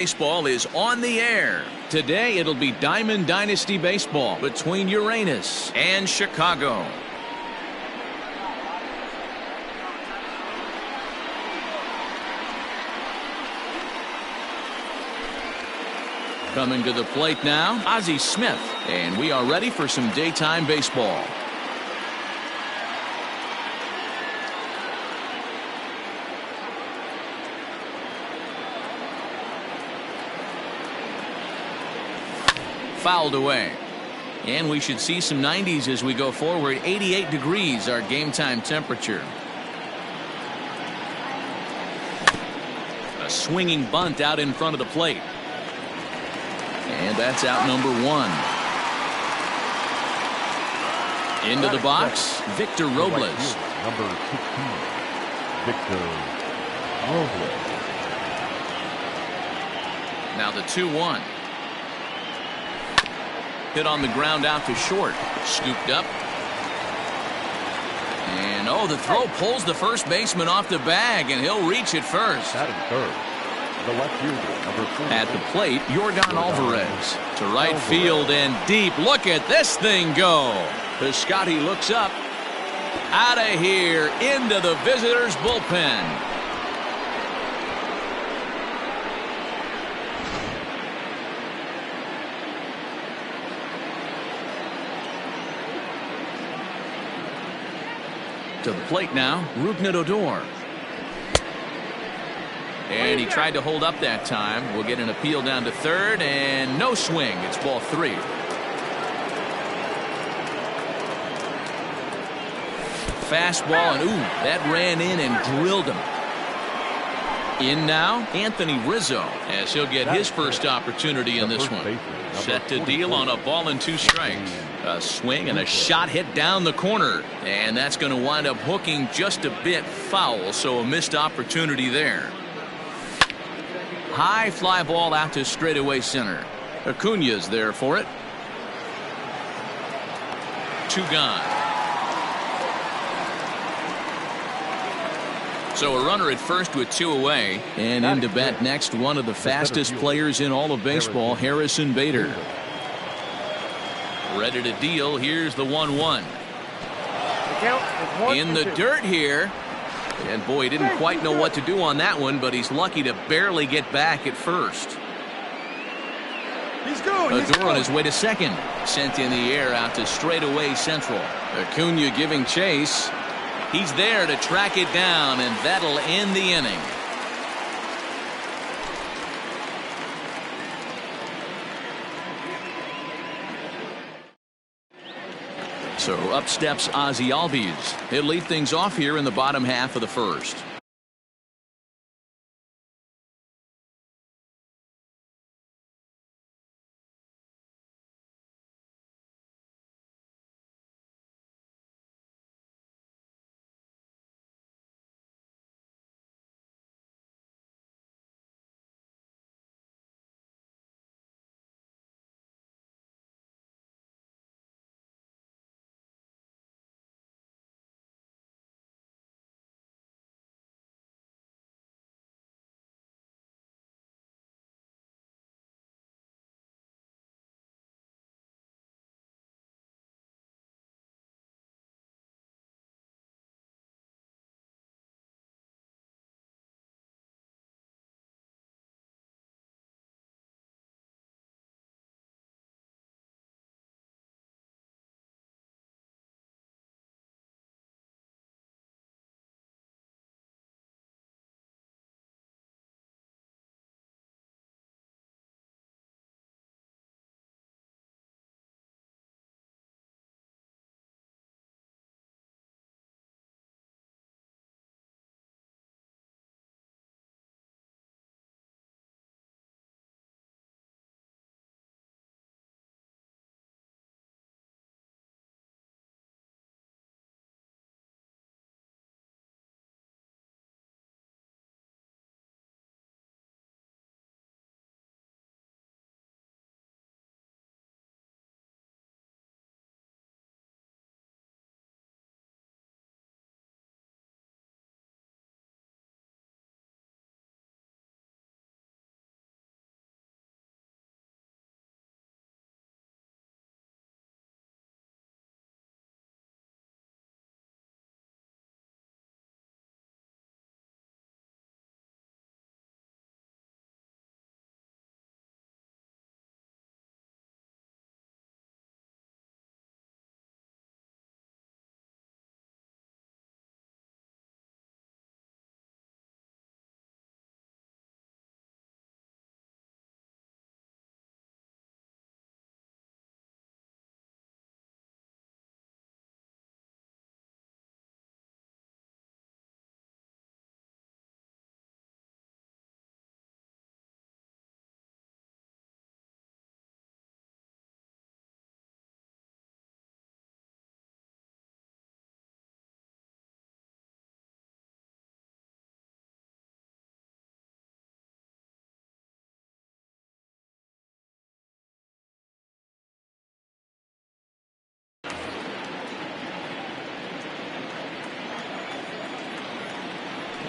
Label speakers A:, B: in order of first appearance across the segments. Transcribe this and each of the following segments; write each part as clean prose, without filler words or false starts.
A: Baseball is on the air. Today it'll be Diamond Dynasty Baseball between Uranus and Chicago. Coming to the plate now, Ozzie Smith, and we are ready for some daytime baseball. Fouled away. And we should see some 90s as we go forward. 88 degrees our game time temperature. A swinging bunt out in front of the plate. And that's out number one. Into the box, Victor Robles.
B: Number 15, Victor Robles.
A: Now the 2-1. Hit on the ground out to short. Scooped up. And oh, the throw pulls the first baseman off the bag, and he'll reach it first.
B: Batting third, the left fielder, number 4.
A: At the plate, Yordan Alvarez. To right field and deep. Look at this thing go. Piscotty looks up. Out of here into the visitors' bullpen. To the plate now, Rougned Odor. And he tried to hold up that time. We'll get an appeal down to third, and no swing. It's ball 3. Fastball, and ooh, that ran in and drilled him. In now, Anthony Rizzo, as he'll get his first opportunity in this one. Set to deal on a ball and 2 strikes. A swing and a shot hit down the corner, and that's going to wind up hooking just a bit foul, so a missed opportunity there. High fly ball out to straightaway center. Acuna's there for it. 2 gone. So a runner at first with 2 away, and in to bat next, one of the fastest players in all of baseball, Harrison Bader. Ready to deal. Here's the 1-1. In the dirt here. And boy, he didn't quite know what to do on that one, but he's lucky to barely get back at first. Odor on his way to second. Sent in the air out to straightaway central. Acuna giving chase. He's there to track it down, and that'll end the inning. So up steps Ozzie Albies. He'll lead things off here in the bottom half of the first.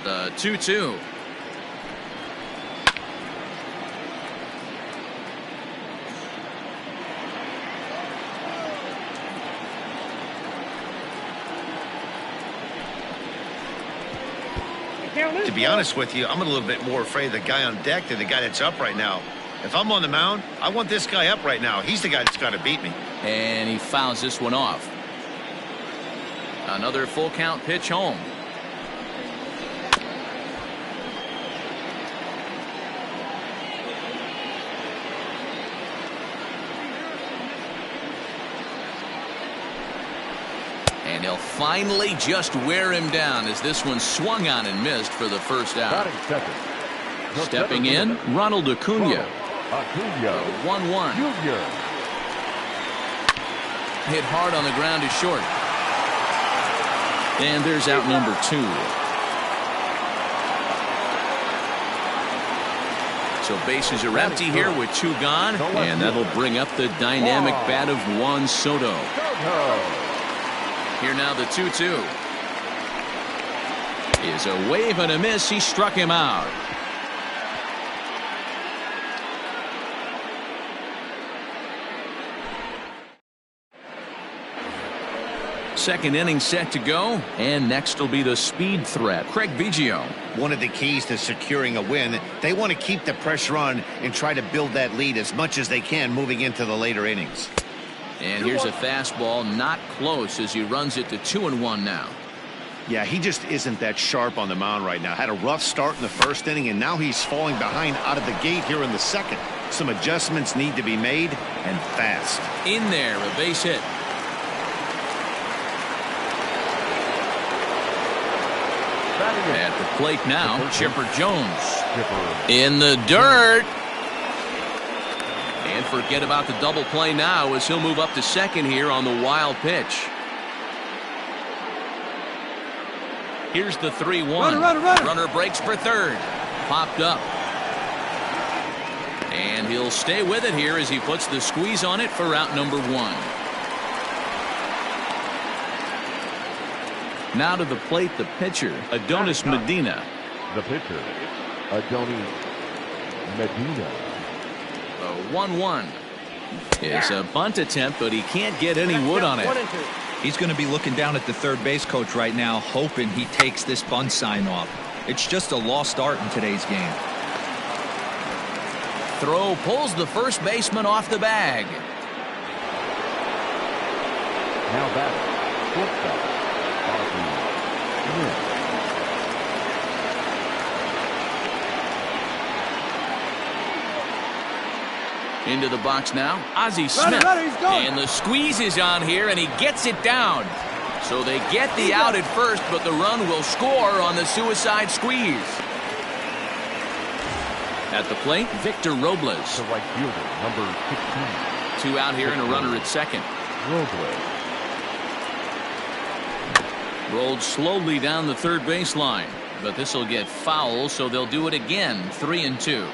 A: The 2-2.
C: To be honest with you, I'm a little bit more afraid of the guy on deck than the guy that's up right now. If I'm on the mound, I want this guy up right now. He's the guy that's got to beat me.
A: And he fouls this one off. Another full count pitch home. And he'll finally just wear him down as this one swung on and missed for the first out. Stepping in, Ronald Acuna. 1-1. Hit hard on the ground is short. And there's out number 2. So bases are empty here with 2 gone. And that'll bring up the dynamic bat of Juan Soto. Here now the 2-2. Is a wave and a miss. He struck him out. Second inning set to go, and next will be the speed threat, Craig Biggio.
C: One of the keys to securing a win, they want to keep the pressure on and try to build that lead as much as they can moving into the later innings.
A: And here's a fastball not close as he runs it to 2-1 now.
C: Yeah, he just isn't that sharp on the mound right now. Had a rough start in the first inning, and now he's falling behind out of the gate here in the second. Some adjustments need to be made, and fast.
A: In there, a base hit. At the plate now, Chipper Jones. In the dirt. And forget about the double play now as he'll move up to second here on the wild pitch. Here's the 3-1. Runner breaks for third. Popped up. And he'll stay with it here as he puts the squeeze on it for out number 1. Now to the plate, the pitcher, Adonis Medina.
B: The pitcher, Adonis Medina.
A: The 1-1 is a bunt attempt, but he can't get any wood on it.
D: He's going to be looking down at the third base coach right now, hoping he takes this bunt sign off. It's just a lost art in today's game.
A: Throw pulls the first baseman off the bag.
B: Now batting, shortstop,
A: Into the box now, Ozzie Smith. And the squeeze is on here, and he gets it down. So they get the out at first, but the run will score on the suicide squeeze. At the plate, Victor Robles.
B: The right fielder, number 16.
A: 2 out here and a runner at second.
B: Robles.
A: Rolled slowly down the third baseline, but this will get foul, so they'll do it again. 3-2.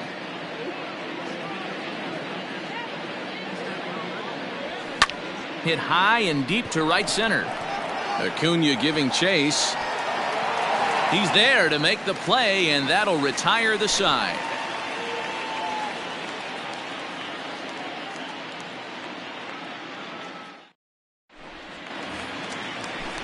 A: Hit high and deep to right center. Acuna giving chase. He's there to make the play, and that'll retire the side.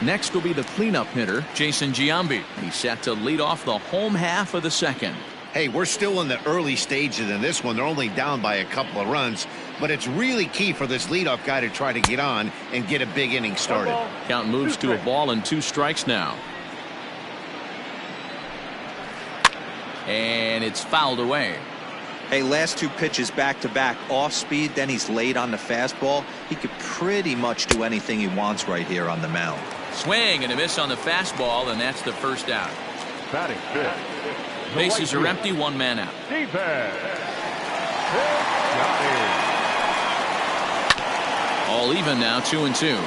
A: Next will be the cleanup hitter, Jason Giambi. He's set to lead off the home half of the second.
C: Hey, we're still in the early stages in this one. They're only down by a couple of runs, but it's really key for this leadoff guy to try to get on and get a big inning started.
A: Count moves to a ball and 2 strikes now. And it's fouled away.
D: Hey, last 2 pitches back-to-back off speed, then he's late on the fastball. He could pretty much do anything he wants right here on the mound.
A: Swing and a miss on the fastball, and that's the first out.
B: Batting fifth.
A: Bases are empty, 1 man out. All even now, 2-2.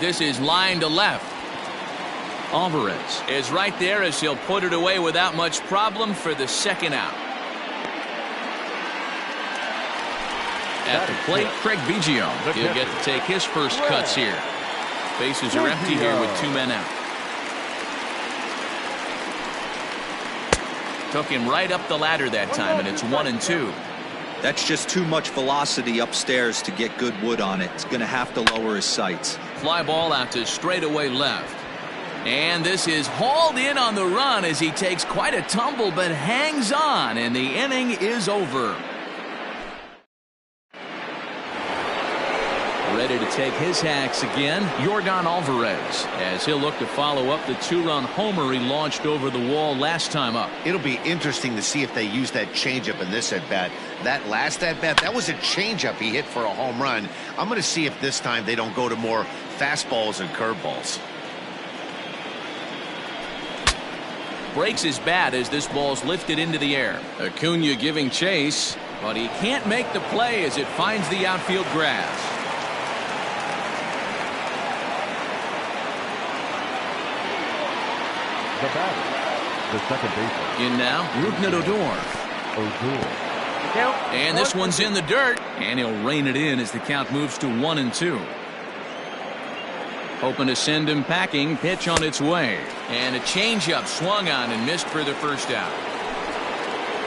A: This is line to left. Alvarez is right there as he'll put it away without much problem for the second out. At the plate, Craig Biggio. He'll get to take his first cuts here. Bases are empty here with 2 men out. Took him right up the ladder that time, and it's 1-2.
D: That's just too much velocity upstairs to get good wood on it. He's going to have to lower his sights.
A: Fly ball out to straightaway left. And this is hauled in on the run as he takes quite a tumble but hangs on, and the inning is over. Ready to take his hacks again, Yordan Alvarez, as he'll look to follow up the 2-run homer he launched over the wall last time up.
C: It'll be interesting to see if they use that changeup in this at-bat. That last at-bat, that was a changeup he hit for a home run. I'm going to see if this time they don't go to more fastballs and curveballs.
A: Breaks his bat as this ball's lifted into the air. Acuna giving chase, but he can't make the play as it finds the outfield grass.
B: The batter, the second baseman.
A: In now, Rougned Odor. And this one's in the dirt, and he'll rein it in as the count moves to 1-2. Hoping to send him packing. Pitch on its way. And a changeup swung on and missed for the first out.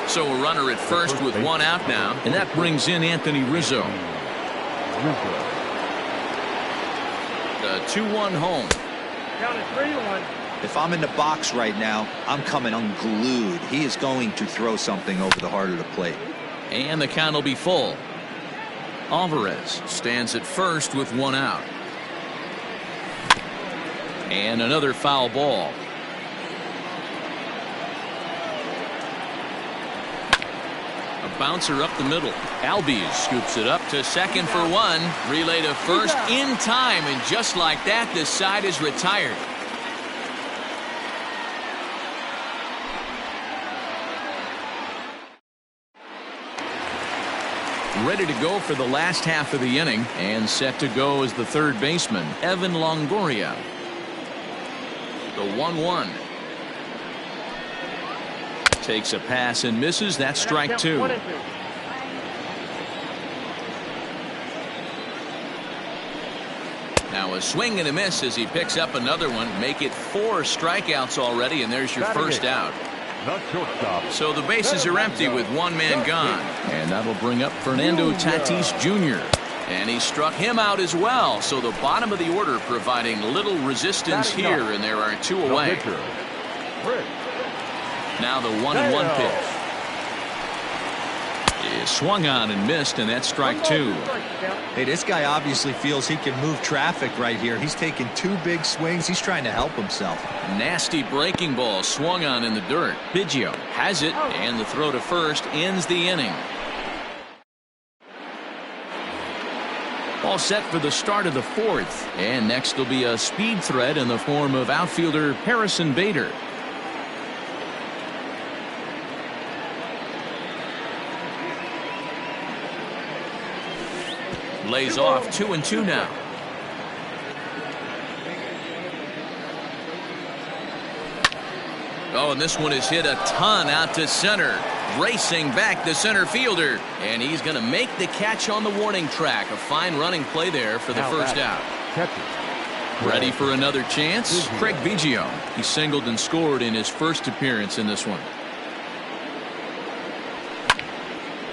A: So a runner at first with 1 out now, and that brings in Anthony Rizzo. The 2-1 home.
E: Down to 3-1.
D: If I'm in the box right now, I'm coming unglued. He is going to throw something over the heart of the plate.
A: And the count will be full. Alvarez stands at first with 1 out. And another foul ball. A bouncer up the middle. Albies scoops it up to second for 1. Relay to first in time, and just like that, this side is retired. Ready to go for the last half of the inning, and set to go is the third baseman, Evan Longoria. The 1-1. Takes a pass and misses. That's strike 2. Now a swing and a miss as he picks up another one. Make it 4 strikeouts already, and there's your first out. So the bases are empty with 1 man gone. And that'll bring up Fernando Tatis Jr. And he struck him out as well. So the bottom of the order providing little resistance here, and there are 2 away. Now the 1-1 pitch. Is swung on and missed, and that's strike 2.
D: Hey, this guy obviously feels he can move traffic right here. He's taking 2 big swings. He's trying to help himself.
A: Nasty breaking ball swung on in the dirt. Biggio has it, and the throw to first ends the inning. All set for the start of the 4th. And next will be a speed threat in the form of outfielder Harrison Bader. Lays off 2-2 now. Oh, and this one is hit a ton out to center. Racing back the center fielder. And he's going to make the catch on the warning track. A fine running play there for the first out. Ready for another chance? Craig Biggio. He singled and scored in his first appearance in this one.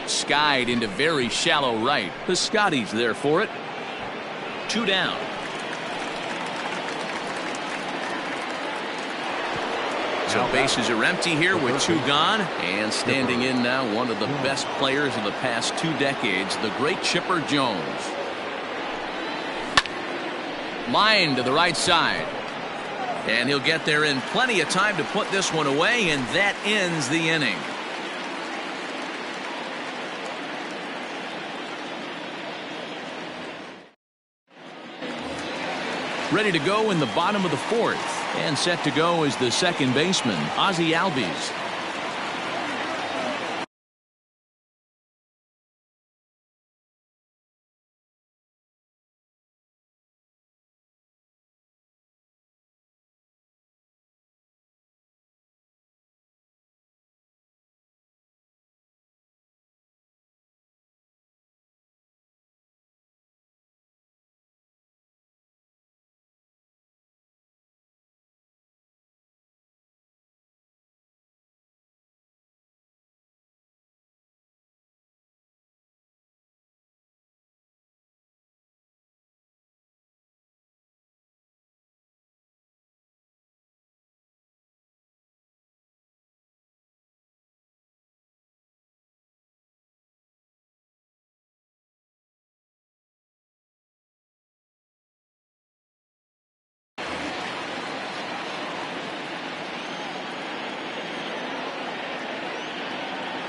A: Skied into very shallow right. Piscotty's there for it. 2 down. So bases are empty here with 2 gone. And standing in now, one of the best players of the past 2 decades, the great Chipper Jones. Line to the right side. And he'll get there in plenty of time to put this one away, and that ends the inning. Ready to go in the bottom of the 4th, and set to go is the second baseman, Ozzie Albies.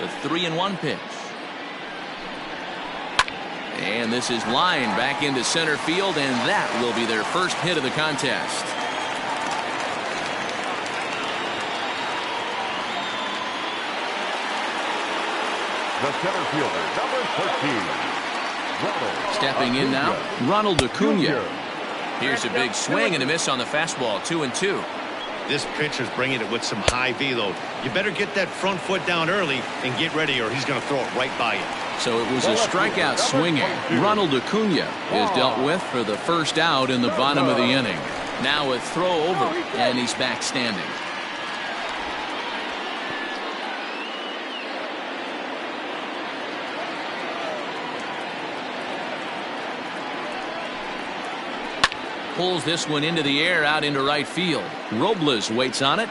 A: The 3-1 pitch. And this is line back into center field, and that will be their first hit of the contest.
B: The center fielder, number 13.
A: Stepping in now, Ronald Acuna. Here's a big swing and a miss on the fastball, 2-2.
C: This pitcher's bringing it with some high velo. You better get that front foot down early and get ready, or he's going to throw it right by you.
A: So it was a strikeout swinging. Ronald Acuna is dealt with for the first out in the bottom of the inning. Now a throw over, and he's back standing. Pulls this one into the air out into right field. Robles waits on it,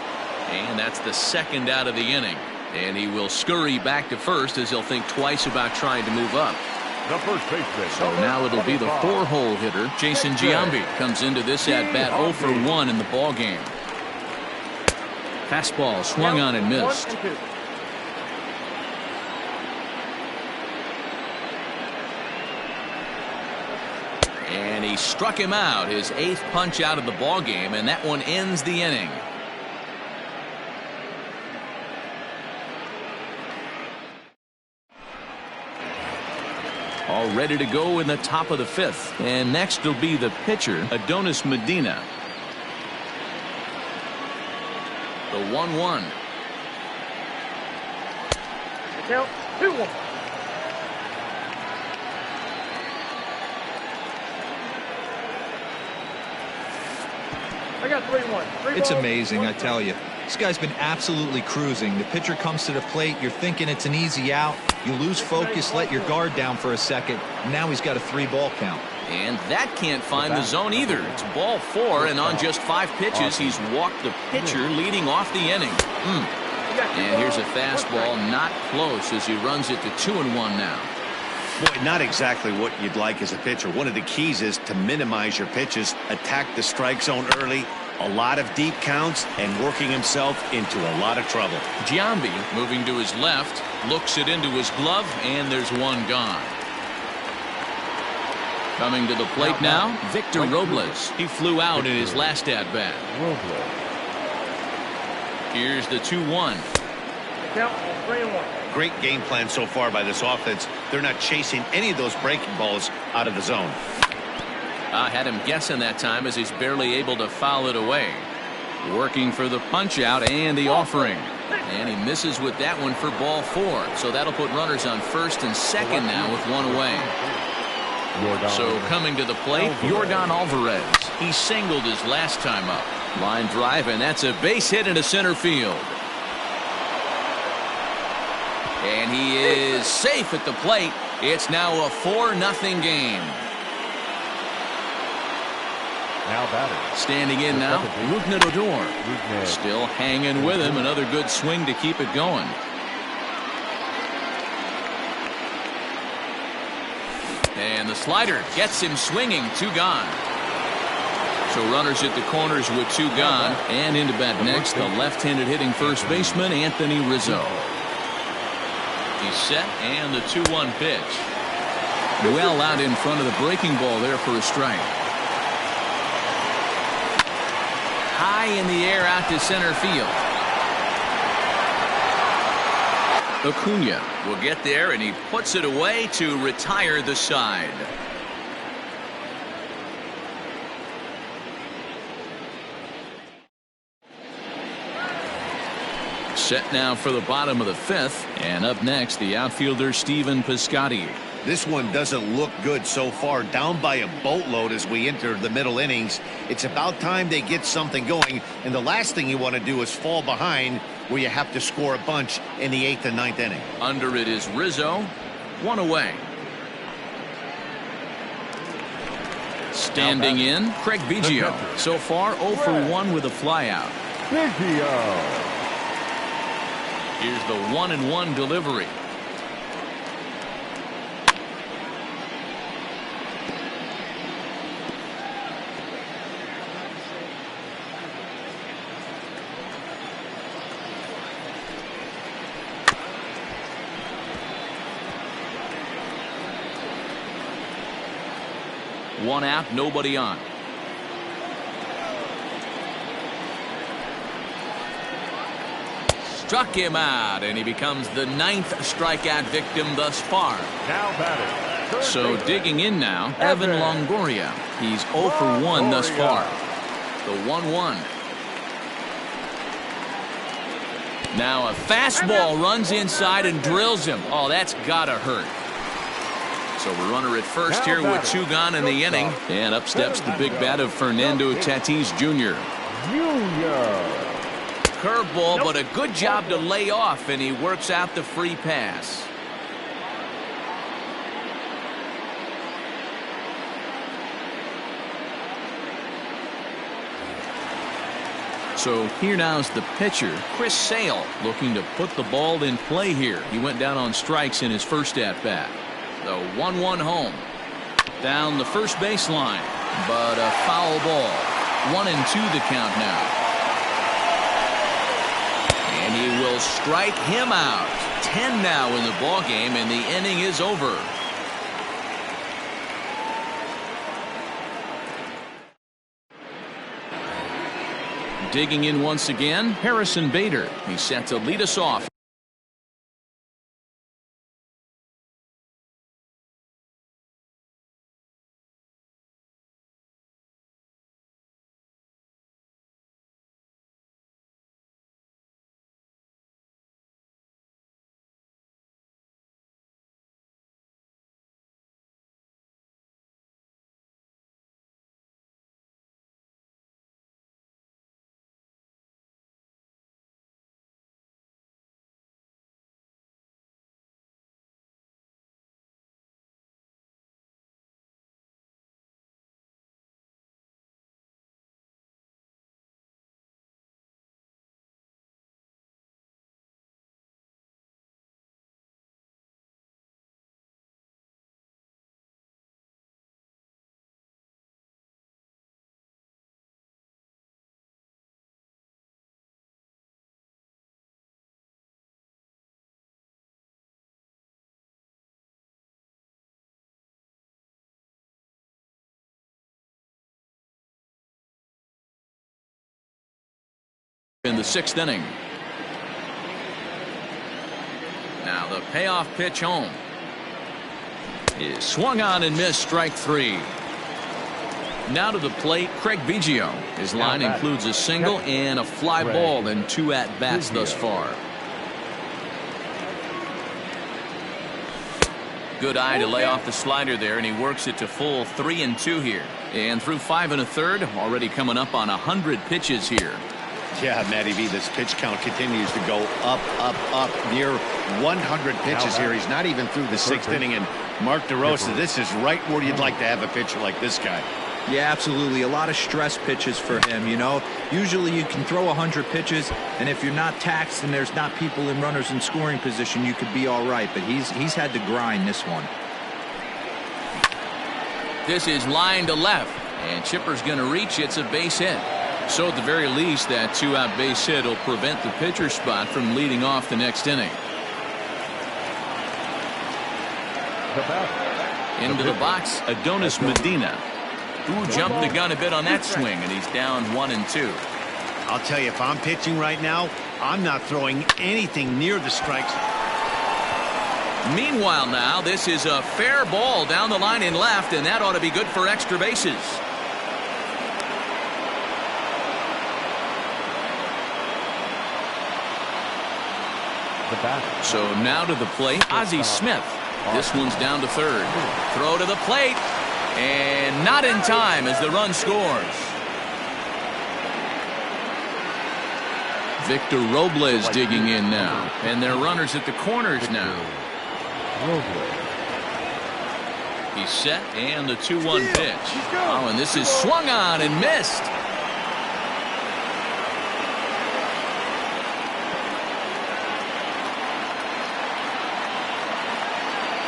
A: and that's the second out of the inning. And he will scurry back to first as he'll think twice about trying to move up.
B: The first baseman.
A: So now it'll be the 4-hole hitter, Jason Giambi, comes into this at-bat 0 for 1 in the ball game. Fastball swung on and missed. And he struck him out, his 8th punch out of the ball game, and that one ends the inning. All ready to go in the top of the 5th. And next will be the pitcher, Adonis Medina. The 1-1.
E: Count 2-1. I got 3-1.
D: It's amazing, I tell you. This guy's been absolutely cruising. The pitcher comes to the plate. You're thinking it's an easy out. You lose focus, let your guard down for a second. Now he's got a 3-ball count.
A: And that can't find the zone either. It's ball 4, and on just 5 pitches, he's walked the pitcher leading off the inning. And here's a fastball not close as he runs it to 2-1 now.
C: Boy, not exactly what you'd like as a pitcher. One of the keys is to minimize your pitches, attack the strike zone early, a lot of deep counts, and working himself into a lot of trouble.
A: Giambi moving to his left, looks it into his glove, and there's one gone. Coming to the plate now, Victor Robles. He flew out in his last at-bat. Here's the 2-1.
E: Count 3-1.
C: Great game plan so far by this offense. They're not chasing any of those breaking balls out of the zone.
A: I had him guessing that time as he's barely able to foul it away. Working for the punch out and the offering. And he misses with that one for ball 4. So that'll put runners on first and second now with one away. So coming to the plate, Yordan Alvarez. He singled his last time up. Line drive, and that's a base hit into center field. And he is safe at the plate. It's now a 4-0 game.
B: Now batter.
A: Standing in now, Rougned Odor. Still hanging with him. Another good swing to keep it going. And the slider gets him swinging. 2 gone. So runners at the corners with 2 gone. And into bat next, the left-handed hitting first baseman, Anthony Rizzo. He's set, and the 2-1 pitch. Well out in front of the breaking ball there for a strike. High in the air out to center field. Acuna will get there, and he puts it away to retire the side. Set now for the bottom of the 5th, and up next the outfielder Stephen Piscotty.
C: This one doesn't look good so far, down by a boatload as we enter the middle innings. It's about time they get something going, and the last thing you want to do is fall behind where you have to score a bunch in the 8th and 9th inning.
A: Under it is Rizzo. 1 away. Standing in, Craig Biggio. So far 0 for 1 with a flyout.
B: Biggio.
A: Here's the 1-1 delivery. One out, nobody on. Struck him out, and he becomes the 9th strikeout victim thus far.
B: Now batting.
A: So digging in now, Evan Longoria. He's 0 for 1 thus far. The 1-1. Now a fastball runs inside and drills him. Oh, that's gotta hurt. So a runner at first here with 2 gone in the inning. And up steps the big bat of Fernando Tatis Jr. Curveball, but a good job to lay off, and he works out the free pass. So here now is the pitcher, Chris Sale, looking to put the ball in play here. He went down on strikes in his first at-bat. The 1-1 home. Down the first baseline, but a foul ball. 1-2 the count now. And he will strike him out. 10 now in the ballgame, and the inning is over. Digging in once again, Harrison Bader. He's set to lead us off. In the 6th inning. Now the payoff pitch home is swung on and missed, strike 3. Now to the plate, Craig Biggio. His line includes a single and a fly ball and 2 at-bats thus far. Good eye to lay off the slider there, and he works it to full 3-2 here. And through 5 1/3, already coming up on 100 pitches here.
C: Yeah, Matty V, this pitch count continues to go up, near 100 pitches here. He's not even through the 6th inning. And Mark DeRosa, this is right where you'd like to have a pitcher like this guy.
D: Yeah, absolutely. A lot of stress pitches for him, you know. Usually you can throw 100 pitches, and if you're not taxed and there's not people in runners in scoring position, you could be all right. But he's had to grind this one.
A: This is line to left, and Chipper's going to reach. It's a base hit. So at the very least, that 2-out base hit will prevent the pitcher spot from leading off the next inning. Into the box, Adonis Medina, who jumped the gun a bit on that swing, and he's down 1-2.
C: I'll tell you, if I'm pitching right now, I'm not throwing anything near the strikes.
A: Meanwhile now, this is a fair ball down the line in left, and that ought to be good for extra bases. So now to the plate, Ozzie Smith. This one's down to 3rd. Throw to the plate, and not in time as the run scores. Victor Robles digging in now, and their runners at the corners now. He's set, and the 2-1 pitch. Oh, and this is swung on and missed.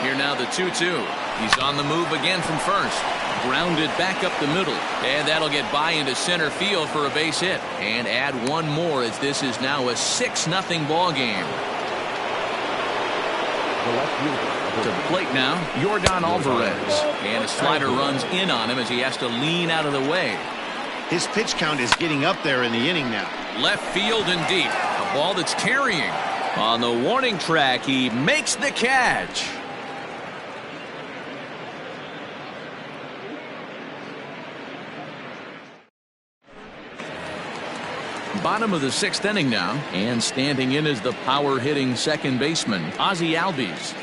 A: Here now the 2-2. He's on the move again from first. Grounded back up the middle. And that'll get by into center field for a base hit. And add one more as this is now a 6-0 ball game.
B: The left fielder.
A: To the plate now, Yordan Alvarez. And his slider runs in on him as he has to lean out of the way.
C: His pitch count is getting up there in the inning now.
A: Left field and deep. A ball that's carrying. On the warning track, he makes the catch. Bottom of the 6th inning now, and standing in is the power-hitting second baseman, Ozzie Albies.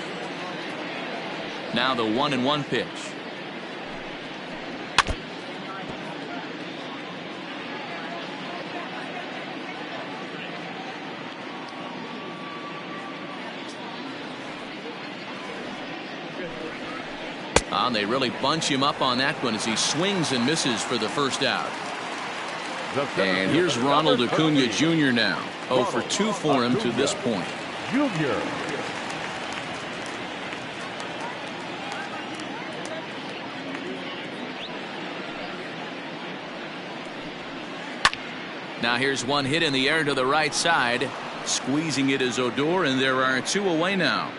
A: Now the 1-1 pitch. And they really bunch him up on that one as he swings and misses for the first out. And here's Ronald Acuna Jr. now. 0 for 2 for him to this point.
B: Junior.
A: Now here's one hit in the air to the right side. Squeezing it is Odor, and there are 2 away now.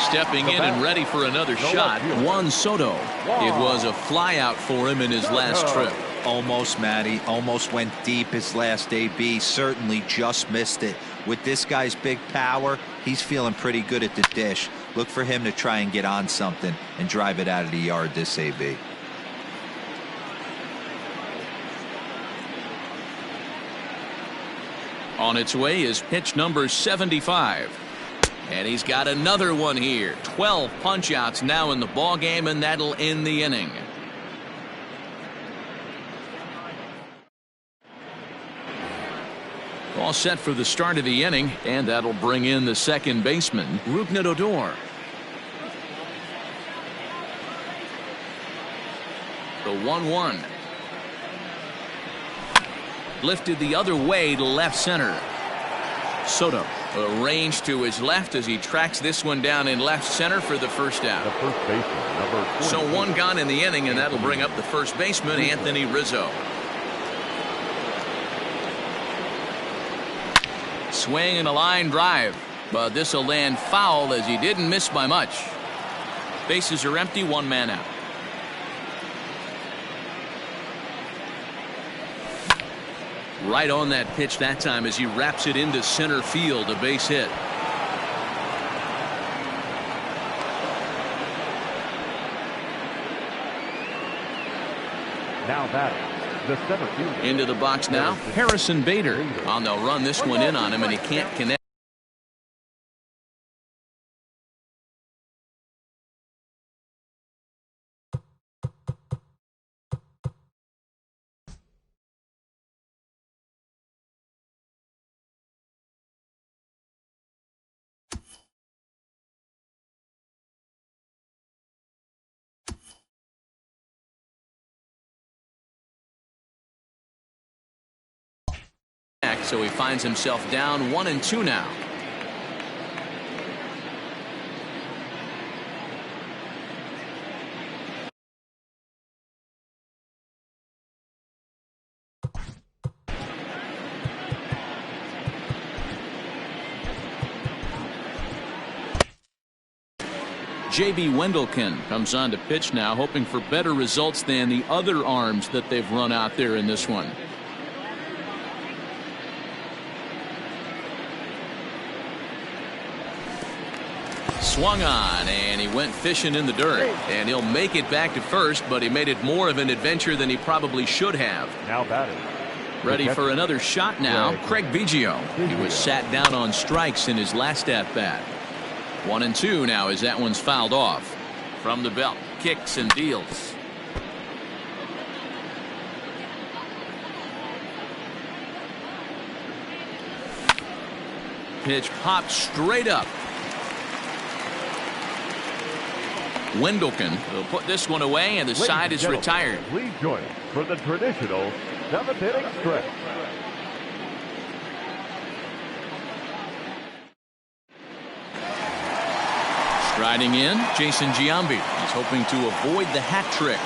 A: Stepping in and ready for another shot, Juan Soto. It was a flyout for him in his last trip.
D: Almost, Matty. Almost went deep his last AB. Certainly just missed it. With this guy's big power, he's feeling pretty good at the dish. Look for him to try and get on something and drive it out of the yard this AB.
A: On its way is pitch number 75. And he's got another one here. 12 punch-outs now in the ball game, and that'll end the inning. All set for the start of the inning, and that'll bring in the second baseman, Rougned Odor. The 1-1. Lifted the other way to left center. Soto arranged to his left as he tracks this one down in left center for the first out.
B: The first baseman, number 20.
A: So 1 gone in the inning, and that'll bring up the first baseman, Anthony Rizzo. Swing and a line drive, but this will land foul as he didn't miss by much. Bases are empty, 1 man out. Right on that pitch that time as he wraps it into center field, a base hit.
B: Now batting, the center fielder.
A: Into the box now, Harrison Bader. And they'll run this one in on him, and he can't connect. So he finds himself down 1-2 now. J.B. Wendelken comes on to pitch now, hoping for better results than the other arms that they've run out there in this one. Swung on, and he went fishing in the dirt, and he'll make it back to first, but he made it more of an adventure than he probably should have.
B: Now batting.
A: Ready for another shot now, Craig Biggio. He was sat down on strikes in his last at-bat. 1-2 now as that one's fouled off. From the belt, kicks and deals. Pitch popped straight up. Wendelken will put this one away, and the side is retired.
B: Please join us for the traditional 7th inning stretch.
A: Striding in, Jason Giambi. He's hoping to avoid the hat trick.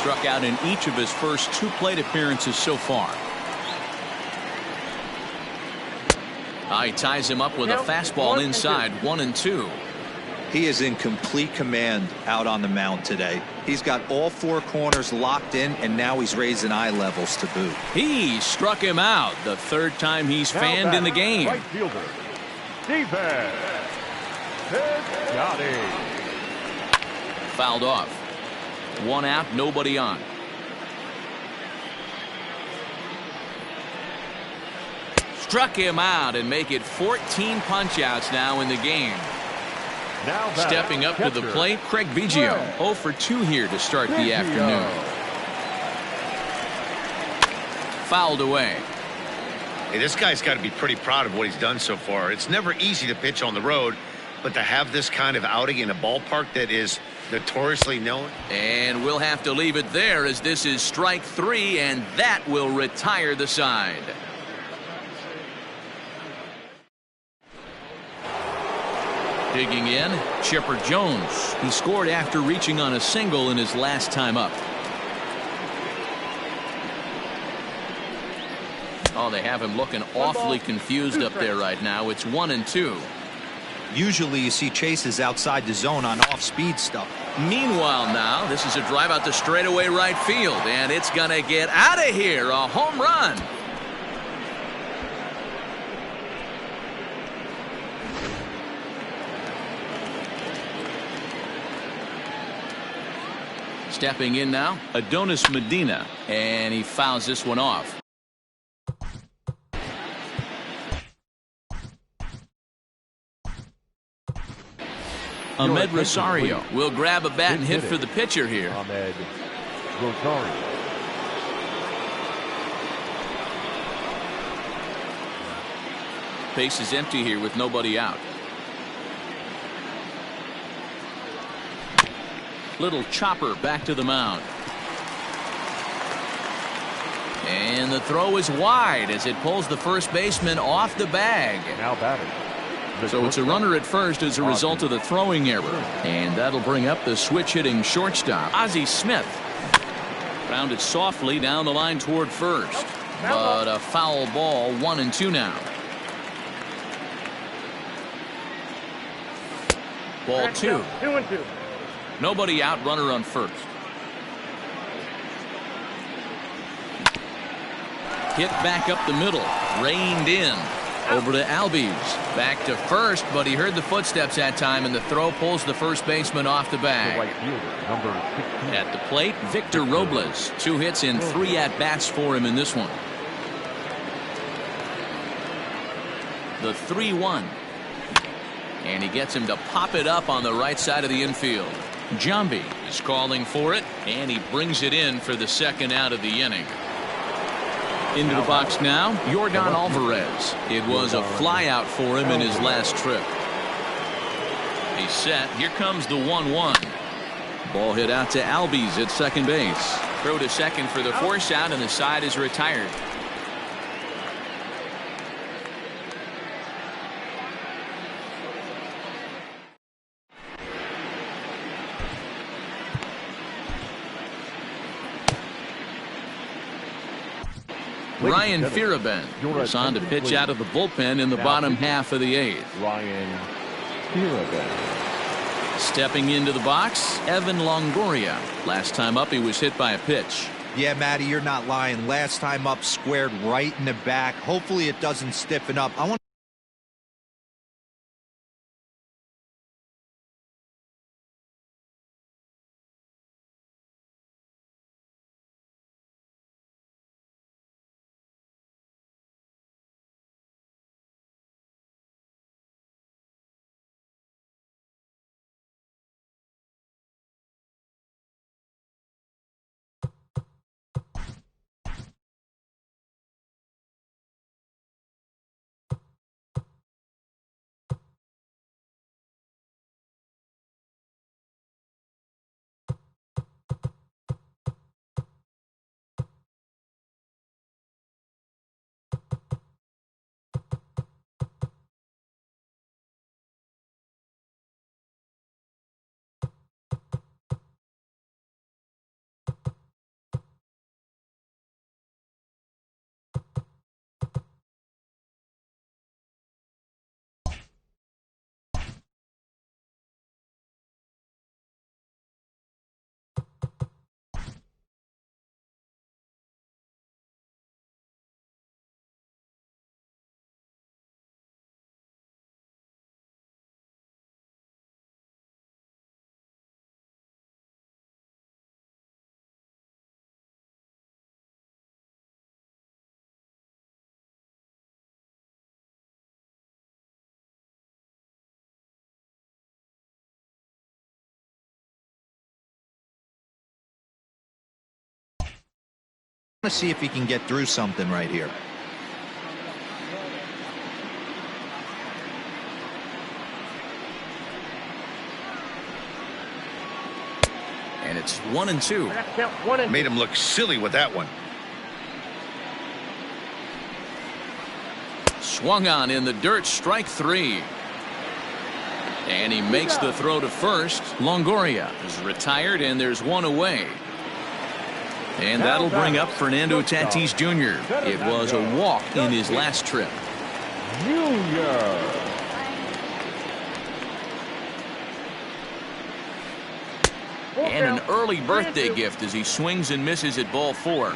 A: struck out in each of his first 2 plate appearances so far. He ties him up with a fastball inside, 1-2.
D: He is in complete command out on the mound today. He's got all 4 corners locked in, and now he's raising eye levels to boot.
A: He struck him out the 3rd time he's fanned in the game.
B: Right fielder, defense. Got it.
A: Fouled off. 1 out, nobody on. Struck him out and make it 14 punch-outs now in the game.
B: Now
A: stepping up to the plate, Craig Biggio. 0 for 2 here to start the afternoon. Fouled away.
C: Hey, this guy's got to be pretty proud of what he's done so far. It's never easy to pitch on the road, but to have this kind of outing in a ballpark that is notoriously known.
A: And we'll have to leave it there as this is strike 3, and that will retire the side. Digging in, Chipper Jones. He scored after reaching on a single in his last time up. Oh, they have him looking awfully confused up there right now. It's 1-2.
D: Usually you see chases outside the zone on off-speed stuff.
A: Meanwhile now, this is a drive out to straightaway right field, and it's going to get out of here. A home run. Stepping in now, Adonis Medina, and he fouls this one off. Ahmed Rosario will grab a bat and hit for the pitcher here.
B: Ahmed Rosario.
A: Base is empty here with nobody out. Little chopper back to the mound. And the throw is wide as it pulls the first baseman off the bag.
B: Now batting.
A: So it's a runner at first as a result of the throwing error. And that'll bring up the switch-hitting shortstop, Ozzie Smith. Grounded softly down the line toward first. But a foul ball, 1-2 now. Ball 2.
E: 2-2.
A: Nobody out, runner on first. Hit back up the middle, reined in. Over to Albies, back to first, but he heard the footsteps that time, and the throw pulls the first baseman off the bag.
B: Right fielder, number 16.
A: At the plate, Victor Robles. 2 hits and 3 at-bats for him in this one. The 3-1. And he gets him to pop it up on the right side of the infield. Jambi is calling for it, and he brings it in for the 2nd out of the inning. Into the box now, Yordan Alvarez. It was a flyout for him in his last trip. He's set. Here comes the 1-1. Ball hit out to Albies at second base. Throw to second for the force out, and the side is retired. Ryan Fearabend is on to pitch out of the bullpen in the bottom half of the 8th.
B: Ryan Fearabend.
A: Stepping into the box, Evan Longoria. Last time up, he was hit by a pitch.
D: Yeah, Matty, you're not lying. Last time up, squared right in the back. Hopefully it doesn't stiffen up. I want Let's see if he can get through something right here.
A: And it's 1-2.
E: I got to count 1 and 2.
C: Made him look silly with that one.
A: Swung on in the dirt, strike 3. And he makes the throw to first. Longoria is retired, and there's 1 away. And that'll bring up Fernando Tatis Jr. It was a walk in his last trip.
B: Junior.
A: And an early birthday gift as he swings and misses at ball 4.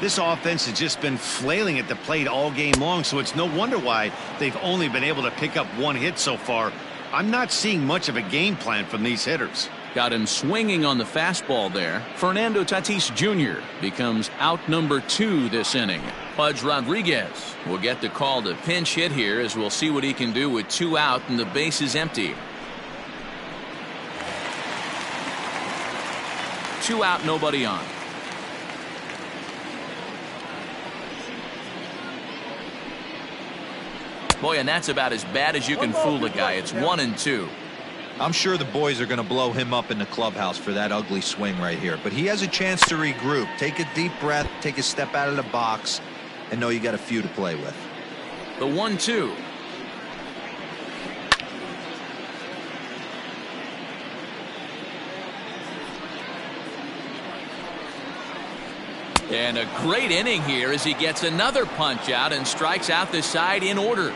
C: This offense has just been flailing at the plate all game long, so it's no wonder why they've only been able to pick up 1 hit so far. I'm not seeing much of a game plan from these hitters.
A: Got him swinging on the fastball there. Fernando Tatis Jr. becomes out number 2 this inning. Pudge Rodriguez will get the call to pinch hit here, as we'll see what he can do with 2 out and the base is empty. 2 out, nobody on. Boy, and that's about as bad as you can fool a guy. It's 1-2.
D: I'm sure the boys are going to blow him up in the clubhouse for that ugly swing right here. But he has a chance to regroup. Take a deep breath, take a step out of the box, and know you got a few to play with.
A: The 1-2. And a great inning here as he gets another punch out and strikes out the side in order.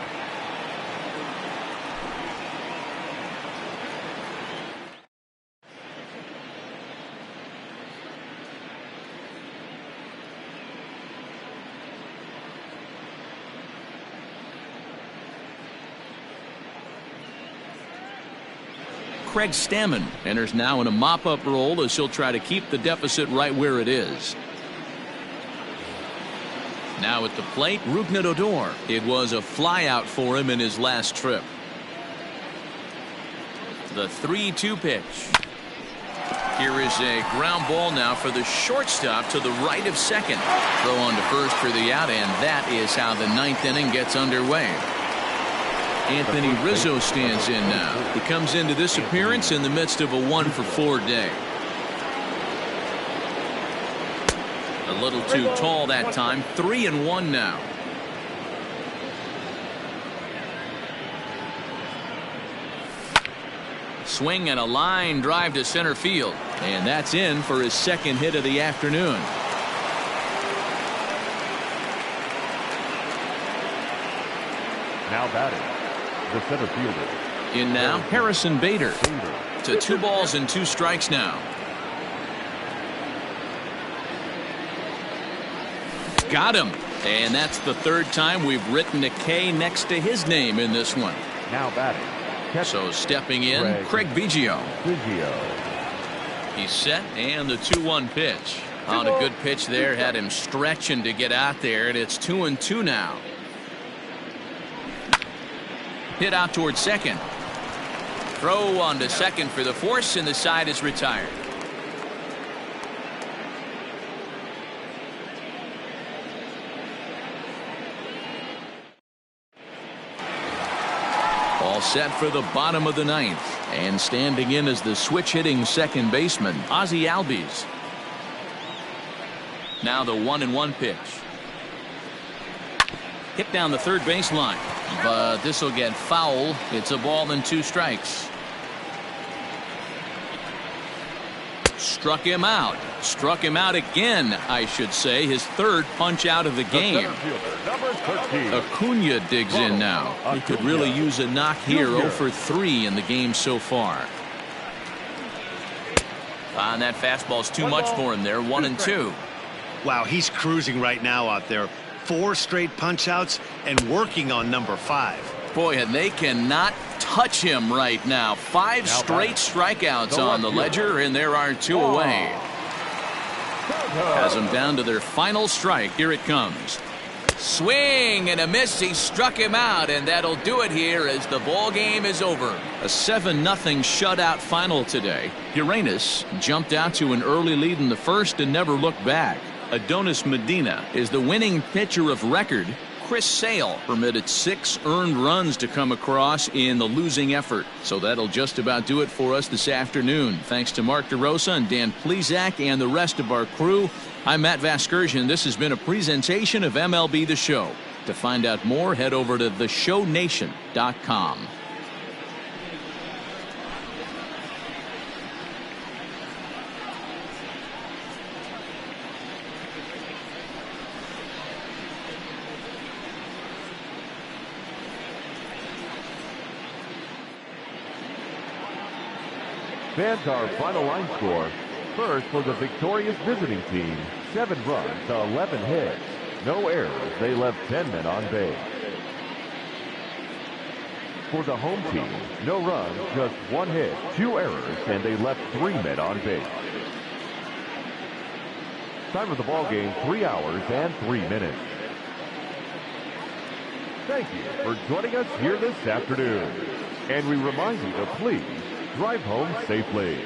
A: Craig Stammen enters now in a mop-up role as he'll try to keep the deficit right where it is. Now at the plate, Rougned Odor. It was a flyout for him in his last trip. The 3-2 pitch. Here is a ground ball now for the shortstop to the right of second. Throw on to first for the out, and that is how the 9th inning gets underway. Anthony Rizzo stands in now. He comes into this appearance in the midst of a 1-for-4 day. A little too tall that time. 3-1 now. Swing and a line drive to center field. And that's in for his 2nd hit of the afternoon.
B: Now batting, the center fielder.
A: In now, Harrison Bader. To 2 balls and 2 strikes now. Got him. And that's the 3rd time we've written a K next to his name in this one.
B: Now batting.
A: So stepping in, Craig Biggio. He's set, and the 2-1 pitch. On a good pitch there, had him stretching to get out there, and it's 2-2 now. Hit out towards second. Throw on to second for the force, and the side is retired. All set for the bottom of the 9th. And standing in as the switch-hitting second baseman, Ozzie Albies. Now the 1-1 pitch. Hit down the third baseline. But this will get foul. It's a ball and 2 strikes. Struck him out. Struck him out again, I should say. His 3rd punch out of the game. Acuna digs in now. He could really use a knock here. 0-for-3 in the game so far. And that fastball's too much for him there. 1-2.
C: Wow, he's cruising right now out there. 4 straight punch outs and working on number 5.
A: Boy, and they cannot touch him right now. 5 straight strikeouts on the ledger, and there are 2 away. Has them down to their final strike. Here it comes. Swing and a miss. He struck him out, and that'll do it here as the ball game is over. A 7-0 shutout final today. Uranus jumped out to an early lead in the 1st and never looked back. Adonis Medina is the winning pitcher of record. Chris Sale permitted 6 earned runs to come across in the losing effort. So that'll just about do it for us this afternoon. Thanks to Mark DeRosa and Dan Plezak and the rest of our crew. I'm Matt Vasgersian. This has been a presentation of MLB The Show. To find out more, head over to theshownation.com.
B: Fans, our final line score. First for the victorious visiting team, 7 runs, 11 hits. No errors, they left 10 men on base. For the home team, no runs, just 1 hit, 2 errors, and they left 3 men on base. Time of the ball game, 3 hours and 3 minutes. Thank you for joining us here this afternoon. And we remind you to please drive home safely.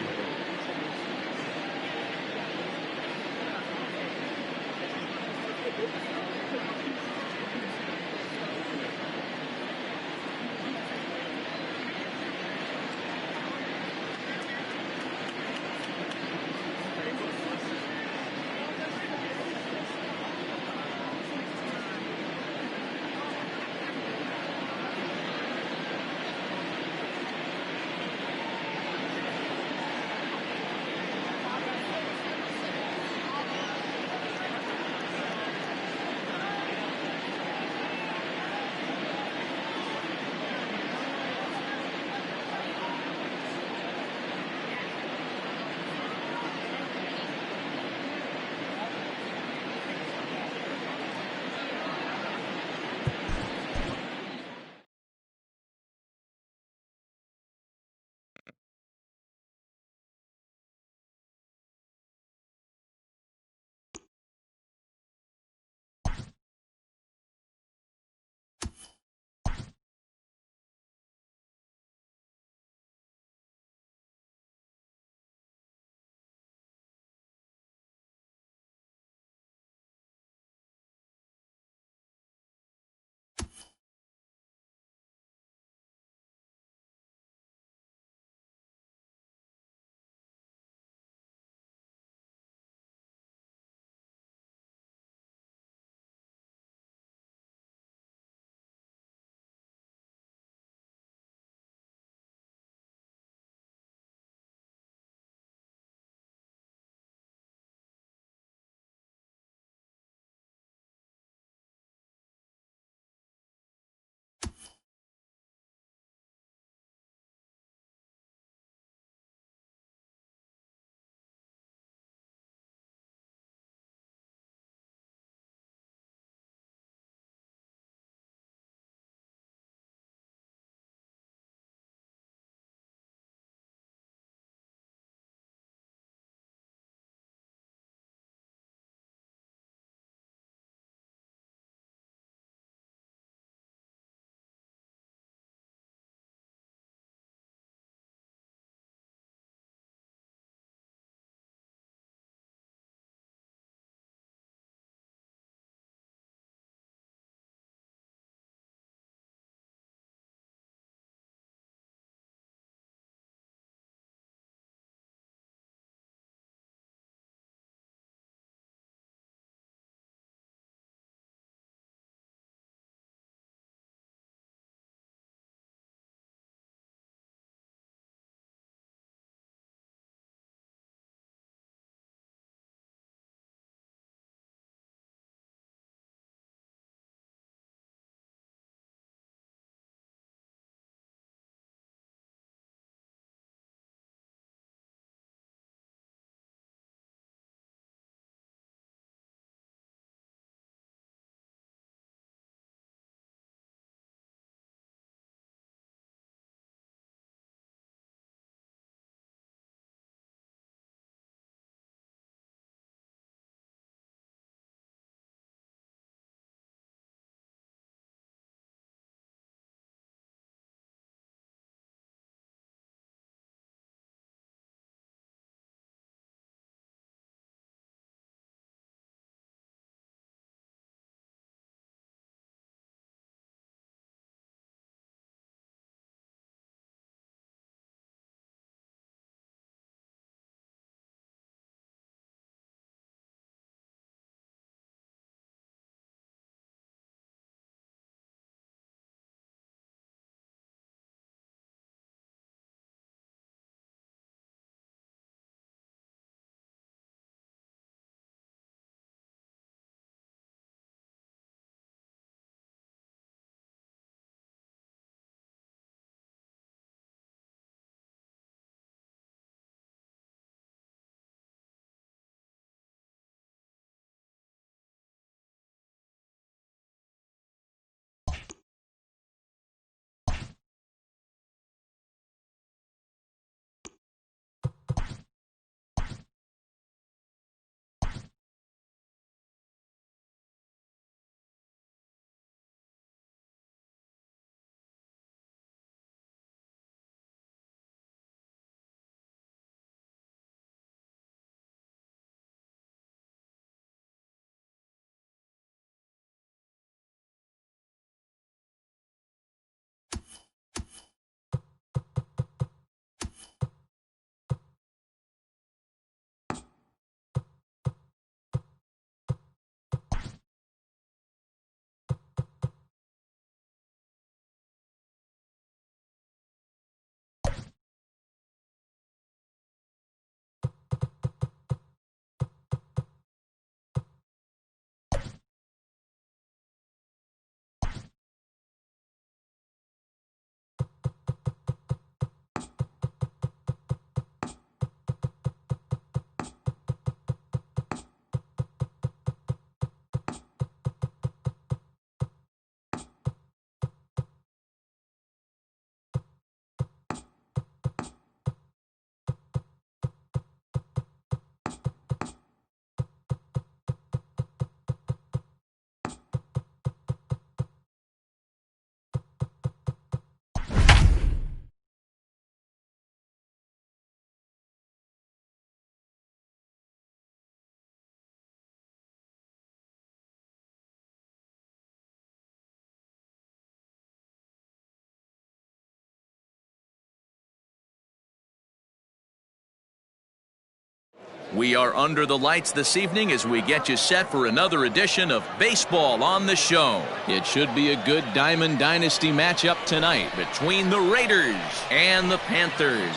A: We are under the lights this evening as we get you set for another edition of Baseball on the Show. It should be a good Diamond Dynasty matchup tonight between the Raiders and the Panthers.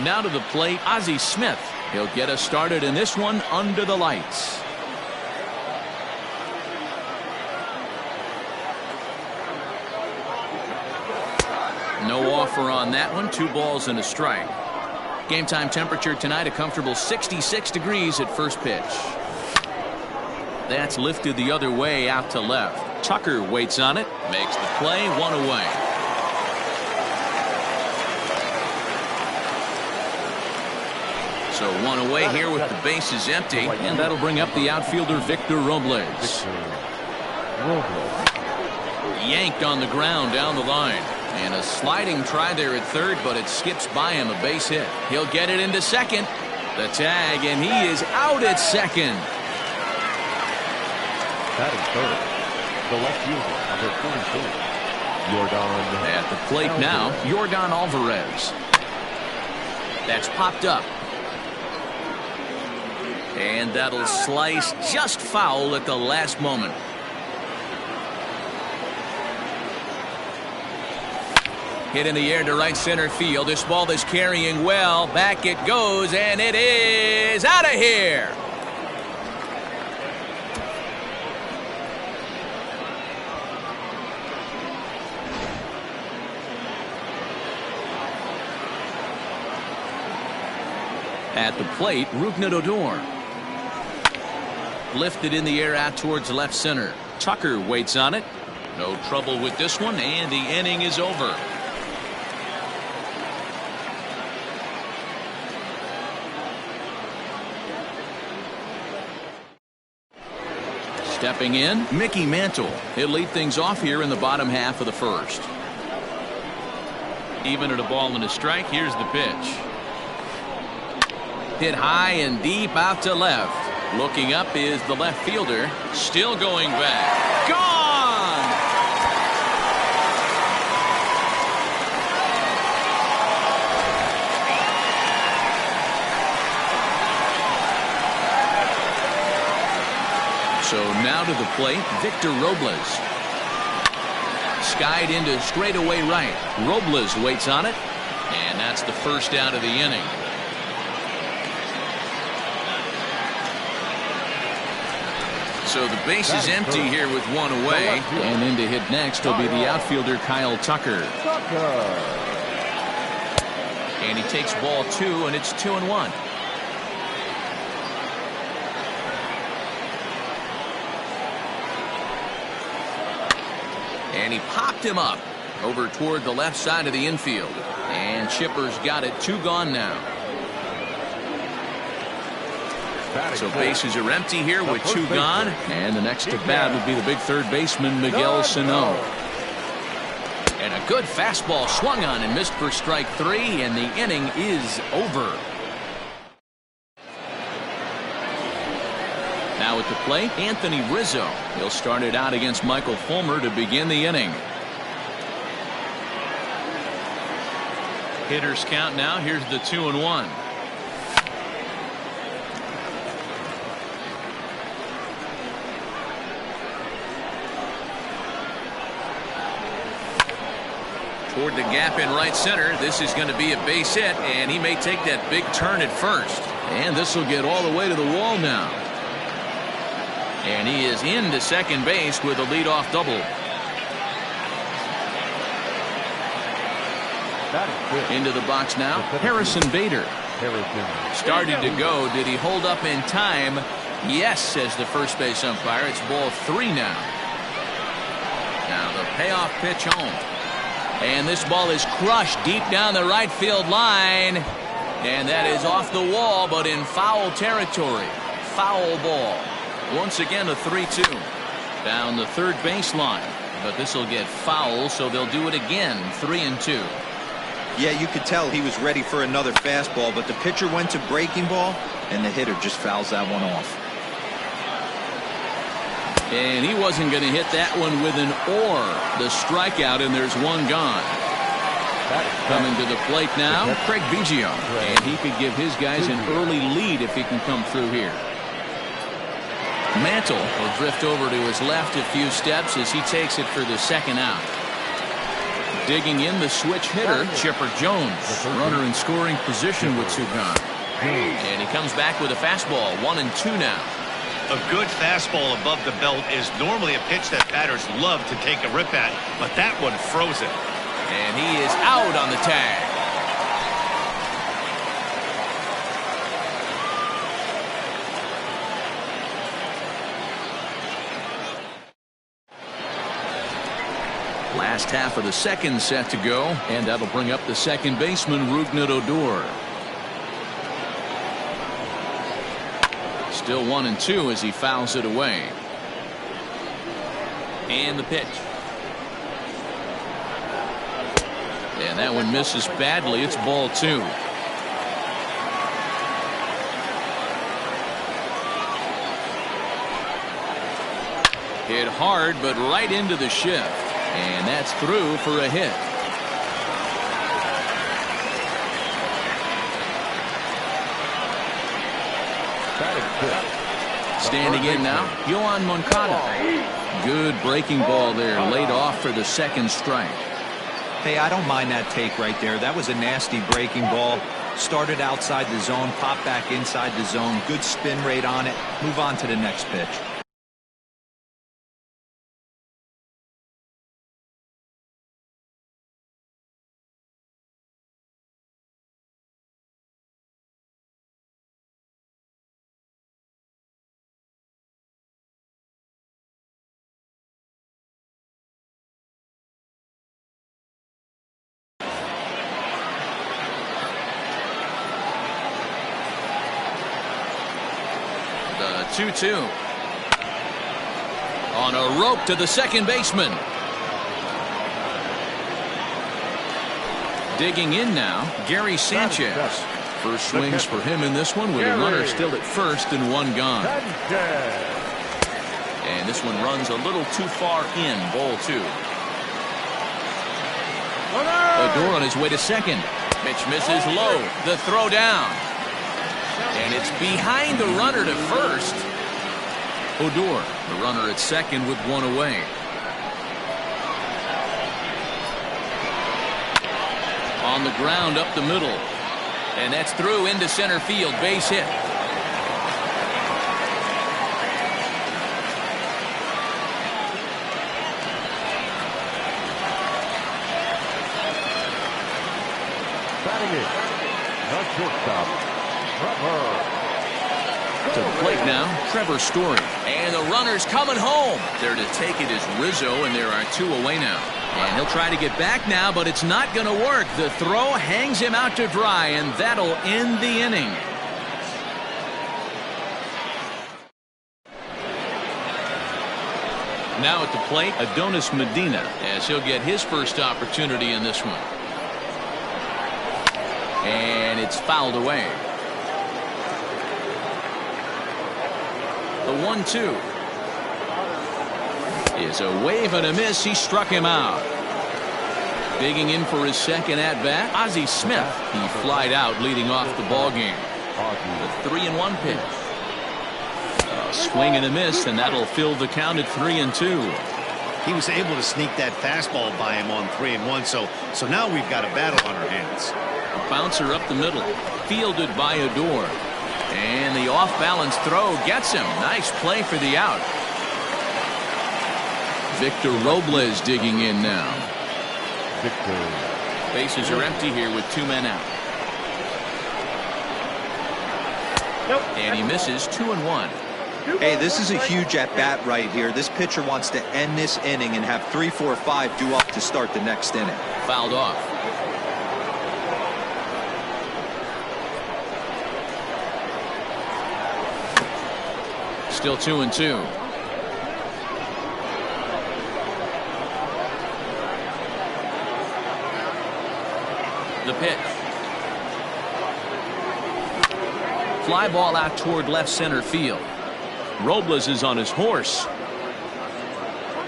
A: Now to the plate, Ozzie Smith. He'll get us started in this one under the lights. No offer on that one. 2 balls and a strike. Game time temperature tonight, a comfortable 66 degrees at first pitch. That's lifted the other way out to left. Tucker waits on it, makes the play, 1 away. So 1 away here with the bases empty, and that'll bring up the outfielder Victor Robles. Yanked on the ground down the line. And a sliding try there at third, but it skips by him, a base hit. He'll get it into second. The tag, and he is out at second.
B: Batting third, the left fielder, number 44, Yordan.
A: At the plate now, Yordan Alvarez. That's popped up. And that'll slice just foul at the last moment. Hit in the air to right center field. This ball is carrying well. Back it goes, and it is out of here. At the plate, Rougned Odor. Lifted in the air out towards left center. Tucker waits on it. No trouble with this one, and the inning is over. Stepping in, Mickey Mantle. He'll lead things off here in the bottom half of the first. Even at a ball and a strike, here's the pitch. Hit high and deep out to left. Looking up is the left fielder. Still going back. Gone! So now to the plate, Victor Robles. Skied into straightaway right. Robles waits on it, and that's the first out of the inning. So the base is empty here with 1 away, and in to hit next will be the outfielder Kyle Tucker. And he takes ball 2, and it's 2-1. And he popped him up over toward the left side of the infield. And Chipper's got it. 2 gone now. So bases are empty here with 2 gone. And the next to bat would be the big third baseman, Miguel Sano. And a good fastball swung on and missed for strike 3. And the inning is over. Now at the plate, Anthony Rizzo. He'll start it out against Michael Fulmer to begin the inning. Hitters count now. Here's the 2-1. Toward the gap in right center. This is going to be a base hit, and he may take that big turn at first. And this will get all the way to the wall now. And he is into second base with a leadoff double. Into the box now, Harrison Bader. Started to go. Did he hold up in time? Yes, says the first base umpire. It's ball 3 now. Now the payoff pitch home. And this ball is crushed deep down the right field line. And that is off the wall, but in foul territory. Foul ball. Once again, a 3-2. Down the third baseline. But this will get foul, so they'll do it again. 3-2.
D: Yeah, you could tell he was ready for another fastball, but the pitcher went to breaking ball, and the hitter just fouls that one off.
A: And he wasn't going to hit that one with an or. The strikeout, and there's one gone. Coming to the plate now, Craig Biggio. And he could give his guys an early lead if he can come through here. Mantle will drift over to his left a few steps as he takes it for the second out. Digging in the switch hitter, Chipper Jones. Runner in scoring position with two gone. And he comes back with a fastball, 1-2 now.
C: A good fastball above the belt is normally a pitch that batters love to take a rip at, but that one froze it.
A: And he is out on the tag. Last half of the second set to go, and that'll bring up the second baseman, Rougned Odor. Still 1-2 as he fouls it away. And the pitch. And that one misses badly. It's ball 2. Hit hard, but right into the shift. And that's through for a hit. Standing in now, Yoan Moncada. Good breaking ball there, laid off for the second strike.
D: Hey, I don't mind that take right there. That was a nasty breaking ball. Started outside the zone, popped back inside the zone. Good spin rate on it. Move on to the next pitch.
A: The 2-2. On a rope to the second baseman. Digging in now, Gary Sanchez. First swings for him in this one with a runner still at first and one gone. And this one runs a little too far in, ball 2. Odor on his way to second. Pitch misses low. The throw down. And it's behind the runner to first. Odor, the runner at second with one away. On the ground up the middle. And that's through into center field. Base hit.
B: Batting it, the shortstop, Trevor.
A: To the plate now, Trevor Story. And the runner's coming home. There to take it is Rizzo, and there are two away now. And he'll try to get back now, but it's not going to work. The throw hangs him out to dry, and that'll end the inning. Now at the plate, Adonis Medina, as he'll get his first opportunity in this one. And it's fouled away. The 1-2 is a wave and a miss. He struck him out. Digging in for his second at-bat, Ozzie Smith. He flied out leading off the ball game. The 3-1 pitch. A swing and a miss, and that'll fill the count at 3-2.
C: He was able to sneak that fastball by him on 3-1, so now we've got a battle on our hands.
A: A bouncer up the middle, fielded by Odor. And the off-balance throw gets him. Nice play for the out. Victor Robles digging in now. Bases are empty here with two men out. And he misses 2-1.
D: Hey, this is a huge at-bat right here. This pitcher wants to end this inning and have 3, 4, 5 due up to start the next inning.
A: Fouled off. Still 2-2. The pitch. Fly ball out toward left center field. Robles is on his horse.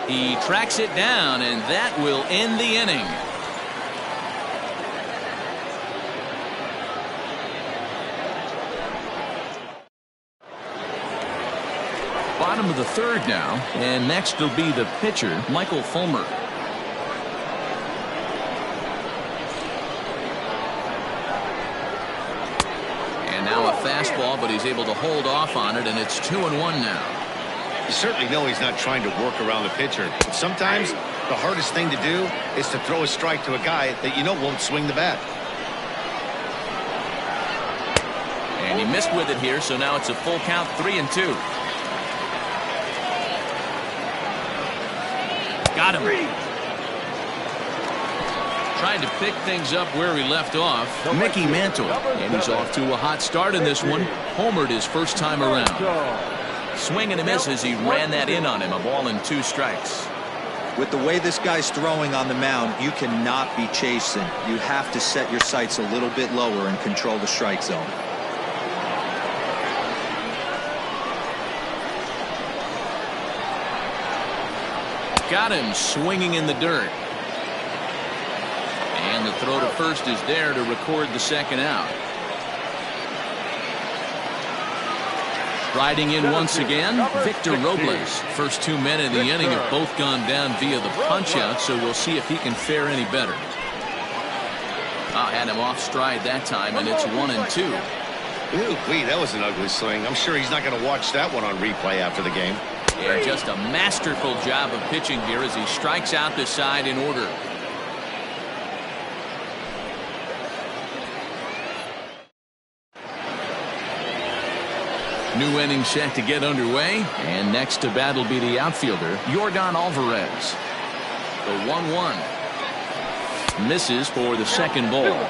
A: He tracks it down, and that will end the inning. Bottom of the third now, and next will be the pitcher, Michael Fulmer. And now a fastball, but he's able to hold off on it, and it's 2-1 now.
C: You certainly know he's not trying to work around the pitcher. But sometimes the hardest thing to do is to throw a strike to a guy that you know won't swing the bat.
A: And he missed with it here, so now it's a full count, 3-2. Got him. Trying to pick things up where he left off. Mickey Mantle. And he's off to a hot start in this one. Homered his first time around. Swing and a miss as he ran that in on him. A ball and 2 strikes.
D: With the way this guy's throwing on the mound, you cannot be chasing. You have to set your sights a little bit lower and control the strike zone.
A: Got him swinging in the dirt. And the throw to first is there to record the second out. Riding in once again, Victor Robles. First 2 men in the inning have both gone down via the punch-out, so we'll see if he can fare any better. Had him off stride that time, and it's 1-2.
C: Ooh, that was an ugly swing. I'm sure he's not going to watch that one on replay after the game.
A: Yeah, just a masterful job of pitching here as he strikes out the side in order. New inning set to get underway, and next to bat will be the outfielder, Yordan Alvarez. The 1-1. Misses for the second ball.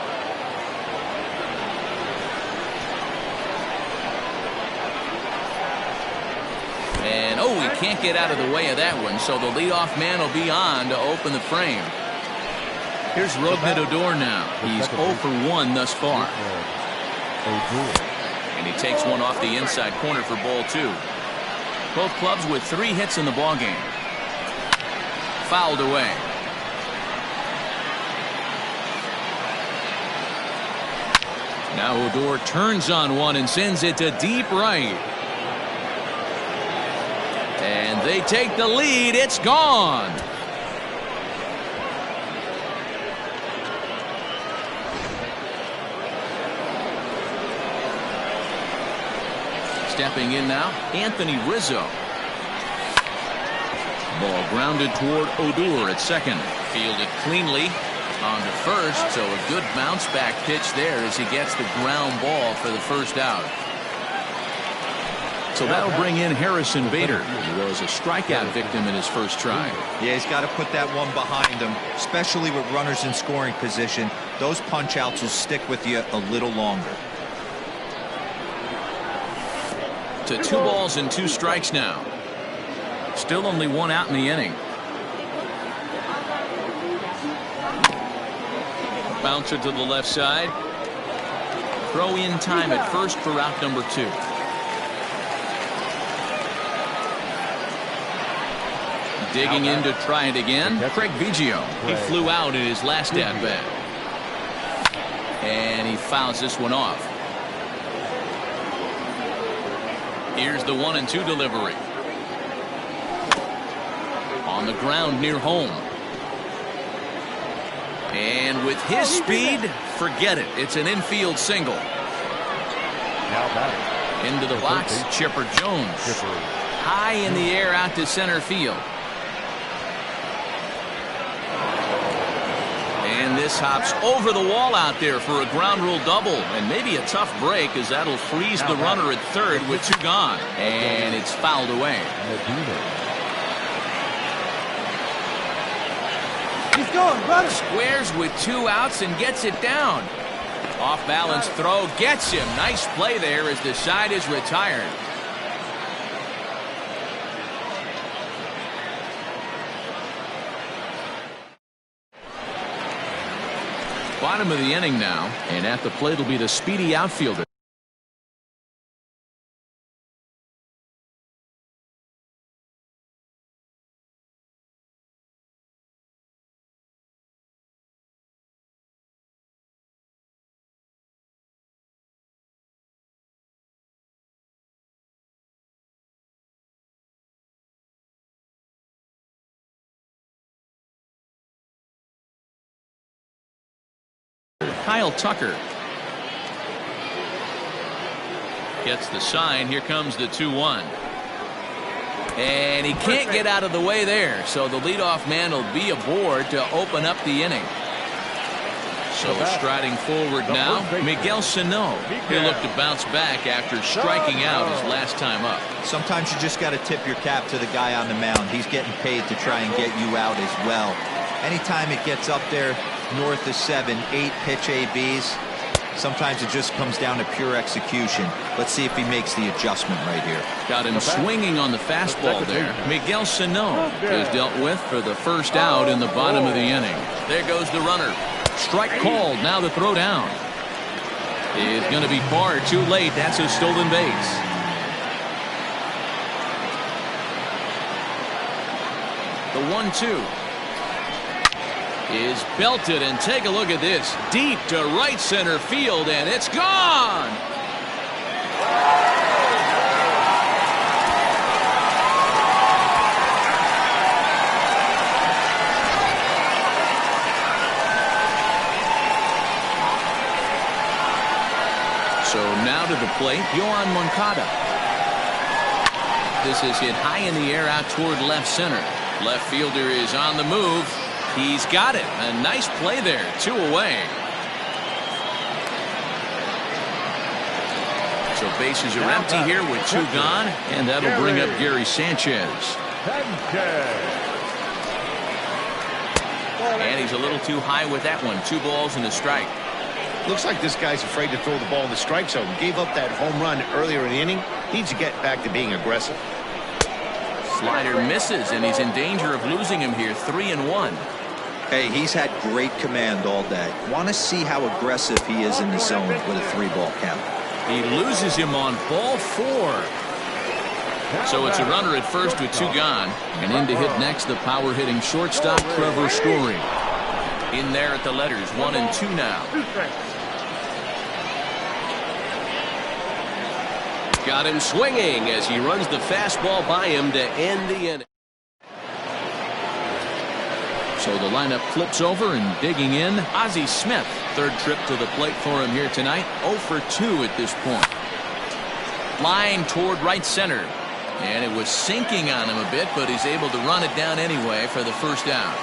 A: And he can't get out of the way of that one, so the leadoff man will be on to open the frame. Here's Rougned Odor now. He's 0 for 1 thus far. And he takes one off the inside corner for ball 2. Both clubs with 3 hits in the ballgame. Fouled away. Now Odor turns on one and sends it to deep right. And they take the lead. It's gone. Stepping in now, Anthony Rizzo. Ball grounded toward Odor at second. Fielded cleanly on to first, so a good bounce back pitch there as he gets the ground ball for the first out. So that'll bring in Harrison Bader. He was a strikeout victim in his first try.
D: Yeah, he's got to put that one behind him, especially with runners in scoring position. Those punch outs will stick with you a little longer.
A: To 2 balls and 2 strikes now. Still only 1 out in the inning. Bouncer to the left side. Throw in time at first for out number 2. Digging in to try it again. Craig Biggio. He flew out in his last at bat. And he fouls this one off. Here's the 1-2 delivery. On the ground near home. And with his speed, forget it. It's an infield single. Into the box, Chipper Jones. High in the air out to center field. And this hops over the wall out there for a ground rule double, and maybe a tough break as that'll freeze the runner at third with 2 gone, and it's fouled away.
E: He's going, run it.
A: Squares with 2 outs and gets it down. Off balance throw gets him. Nice play there as the side is retired. Bottom of the inning now, and at the plate will be the speedy outfielder. Kyle Tucker. Gets the sign. Here comes the 2-1. And he can't get out of the way there, so the leadoff man will be aboard to open up the inning. So striding forward now, Miguel Sano. He'll look to bounce back after striking out his last time up.
D: Sometimes you just got to tip your cap to the guy on the mound. He's getting paid to try and get you out as well. Anytime it gets up there north of 7, 8 pitch ABs, sometimes it just comes down to pure execution. Let's see if he makes the adjustment right here.
A: Got him swinging on the fastball there. Miguel Sano is dealt with for the first out in the bottom of the inning. There goes the runner. Strike called. Now the throw down. It's going to be far too late. That's a stolen base. The 1-2 is belted, and take a look at this. Deep to right center field, and it's gone. So now to the plate, Yohan Moncada. This is hit high in the air out toward left center. Left fielder is on the move. He's got it. A nice play there. 2 away. So bases are empty here with 2 gone, and that'll bring up Gary Sanchez. And he's a little too high with that one. 2 balls and a strike.
C: Looks like this guy's afraid to throw the ball in the strike zone. Gave up that home run earlier in the inning. Needs to get back to being aggressive.
A: Slider misses, and he's in danger of losing him here. 3-1.
D: Hey, he's had great command all day. Want to see how aggressive he is in the zone with a 3-ball count.
A: He loses him on ball 4. So it's a runner at first with 2 gone. And in to hit next, the power-hitting shortstop, Trevor Story. In there at the letters, 1-2 now. Got him swinging as he runs the fastball by him to end the inning. So the lineup flips over, and digging in, Ozzie Smith. 3rd trip to the plate for him here tonight. 0 for 2 at this point. Line toward right center. And it was sinking on him a bit, but he's able to run it down anyway for the first out.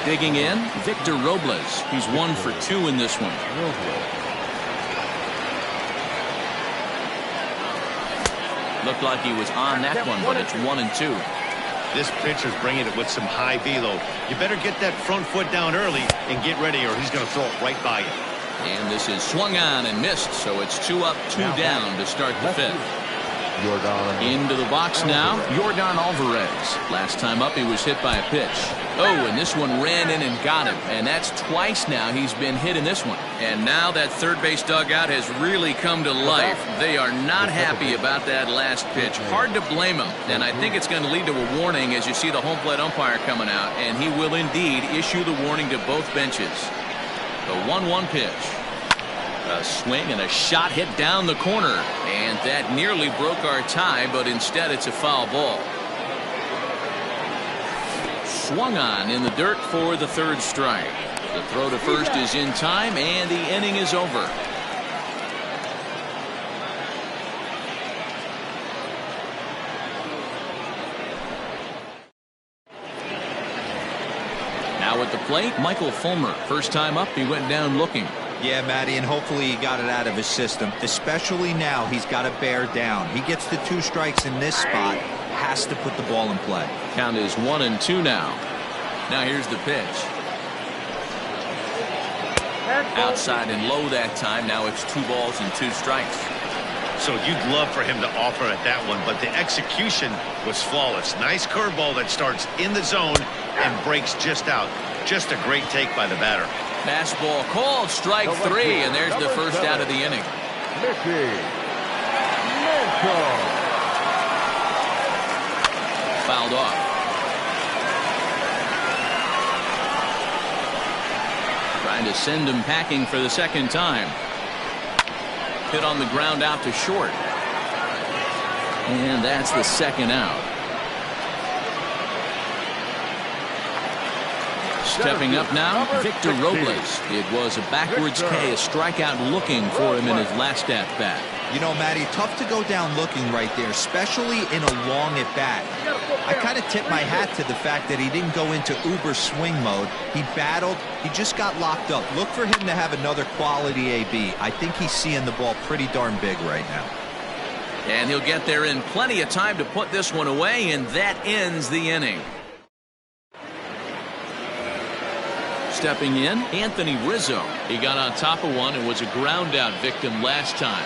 A: Digging in, Victor Robles. He's 1 for 2 in this one. Looked like he was on that one, but it's 1-2.
C: This pitcher's bringing it with some high velo. You better get that front foot down early and get ready, or he's going to throw it right by you.
A: And this is swung on and missed, so it's 2 up, 2 down to start the 5th. Into the box now, Yordan Alvarez. Last time up, he was hit by a pitch. Oh, and this one ran in and got him. And that's twice now he's been hit in this one. And now that third base dugout has really come to life. They are not happy about that last pitch. Hard to blame them. And I think it's going to lead to a warning as you see the home plate umpire coming out. And he will indeed issue the warning to both benches. The 1-1 pitch. A swing and a shot hit down the corner, and that nearly broke our tie, but instead it's a foul ball. Swung on in the dirt for the 3rd strike. The throw to first is in time, and the inning is over. Now at the plate, Michael Fulmer. First time up, he went down looking.
D: Yeah, Matty, and hopefully he got it out of his system. Especially now, he's got to bear down. He gets the 2 strikes in this spot, has to put the ball in play.
A: Count is 1-2 now. Now here's the pitch. Outside and low that time. Now it's 2 balls and 2 strikes.
C: So you'd love for him to offer at that one, but the execution was flawless. Nice curveball that starts in the zone and breaks just out. Just a great take by the batter.
A: Fastball called, strike 3, and there's the first out of the inning. Fouled off. Trying to send him packing for the 2nd time. Hit on the ground out to short. And that's the 2nd out. Stepping up now, Victor Robles. It was a backwards K, a strikeout looking for him in his last at-bat.
D: You know, Matty, tough to go down looking right there, especially in a long at-bat. I kind of tip my hat to the fact that he didn't go into uber swing mode. He battled. He just got locked up. Look for him to have another quality AB. I think he's seeing the ball pretty darn big right now.
A: And he'll get there in plenty of time to put this one away, and that ends the inning. Stepping in, Anthony Rizzo. He got on top of one and was a ground out victim last time.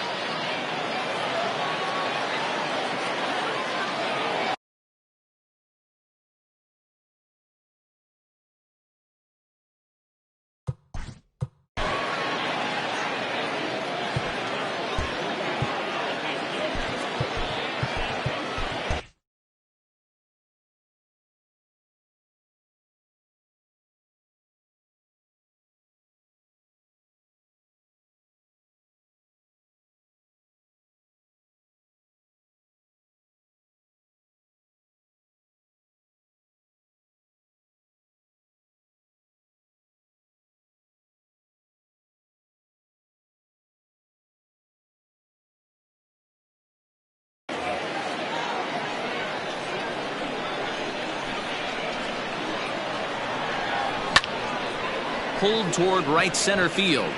A: Pulled toward right center field.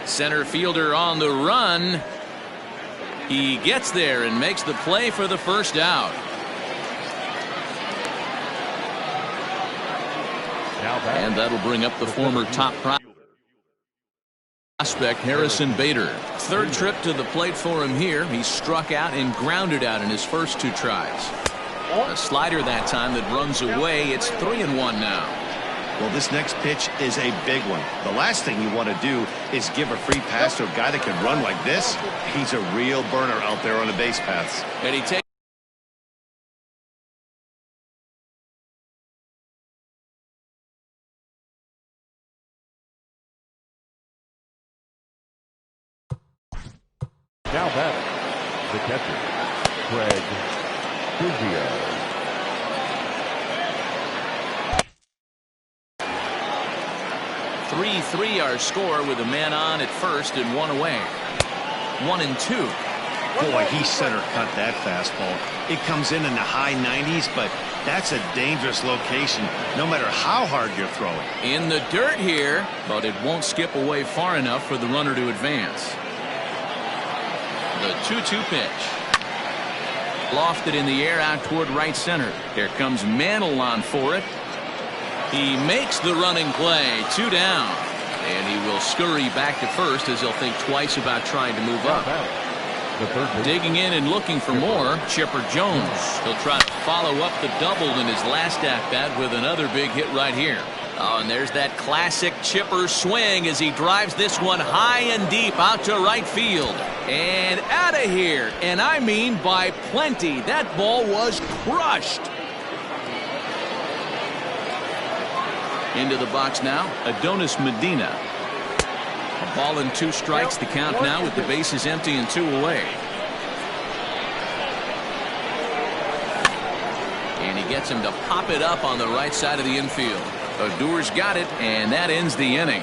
A: Center fielder on the run. He gets there and makes the play for the first out. And that'll bring up the former top prospect Harrison Bader. Third trip to the plate for him here. He struck out and grounded out in his first two tries. A slider that time that runs away. It's 3-1 now.
C: Well, this next pitch is a big one. The last thing you want to do is give a free pass to a guy that can run like this. He's a real burner out there on the base paths.
A: And he takes
B: Now batting, the catcher, Craig Biggio.
A: 3-3 our score with a man on at first and one away. 1-2.
C: Boy, he center cut that fastball. It comes in the high 90s, but that's a dangerous location no matter how hard you're throwing.
A: In the dirt here, but it won't skip away far enough for the runner to advance. The 2-2 pitch. Lofted in the air out toward right center. Here comes Mantle on for it. He makes the running play. 2 down. And he will scurry back to first as he'll think twice about trying to move up. Digging in and looking for more, Chipper Jones. He'll try to follow up the double in his last at-bat with another big hit right here. Oh, and there's that classic Chipper swing as he drives this one high and deep out to right field. And out of here. And I mean by plenty. That ball was crushed. Into the box now, Adonis Medina. A ball and 2 strikes, the count now with the bases empty and 2 away. And he gets him to pop it up on the right side of the infield. Odor's got it, and that ends the inning.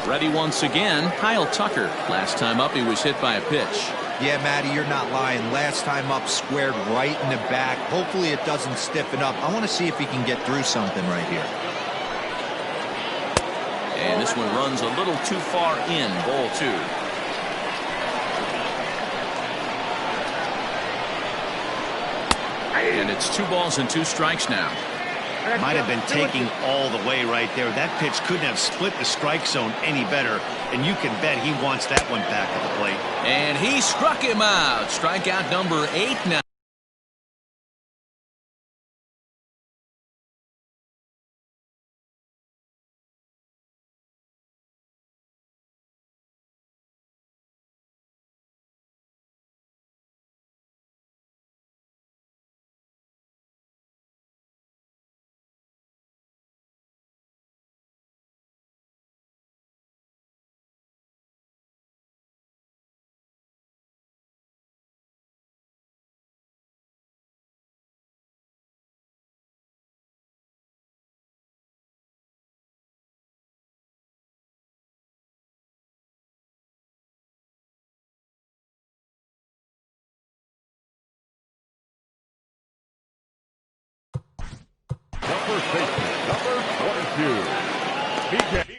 A: Ready once again, Kyle Tucker. Last time up, he was hit by a pitch.
D: Yeah, Matty, you're not lying. Last time up, squared right in the back. Hopefully it doesn't stiffen up. I want to see if he can get through something right here.
A: And this one runs a little too far in, ball 2. And it's 2 balls and 2 strikes now.
C: Might have been taking all the way right there. That pitch couldn't have split the strike zone any better, and you can bet he wants that one back at the plate.
A: And he struck him out. Strikeout number 8 now.
B: BK.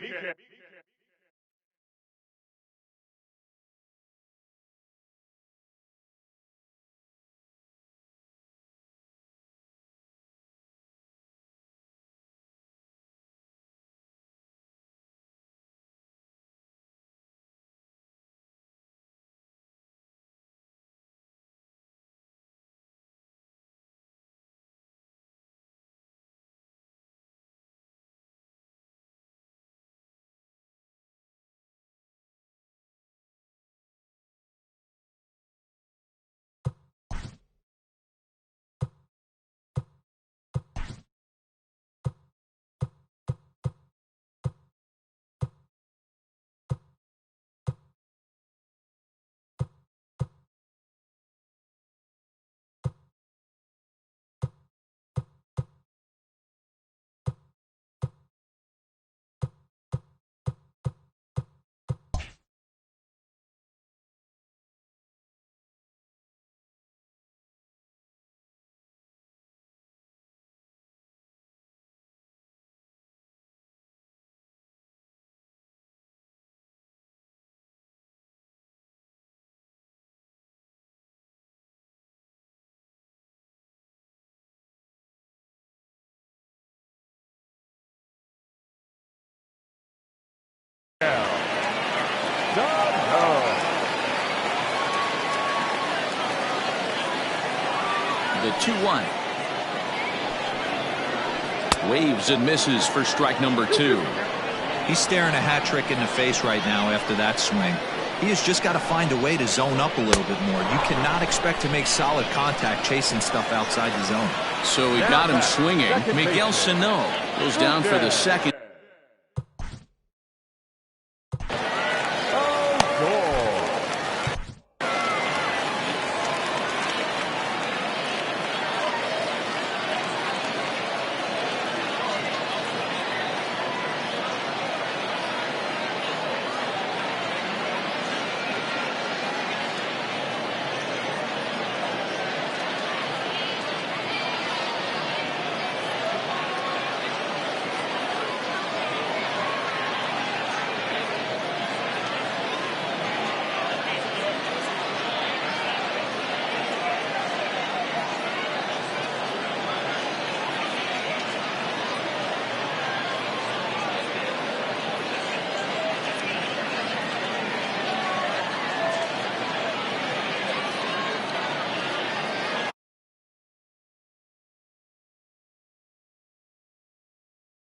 A: The 2-1. Waves and misses for strike number 2.
D: He's staring a hat trick in the face right now after that swing. He has just got to find a way to zone up a little bit more. You cannot expect to make solid contact chasing stuff outside the zone.
A: So he got him swinging. Miguel Sano goes down for the second.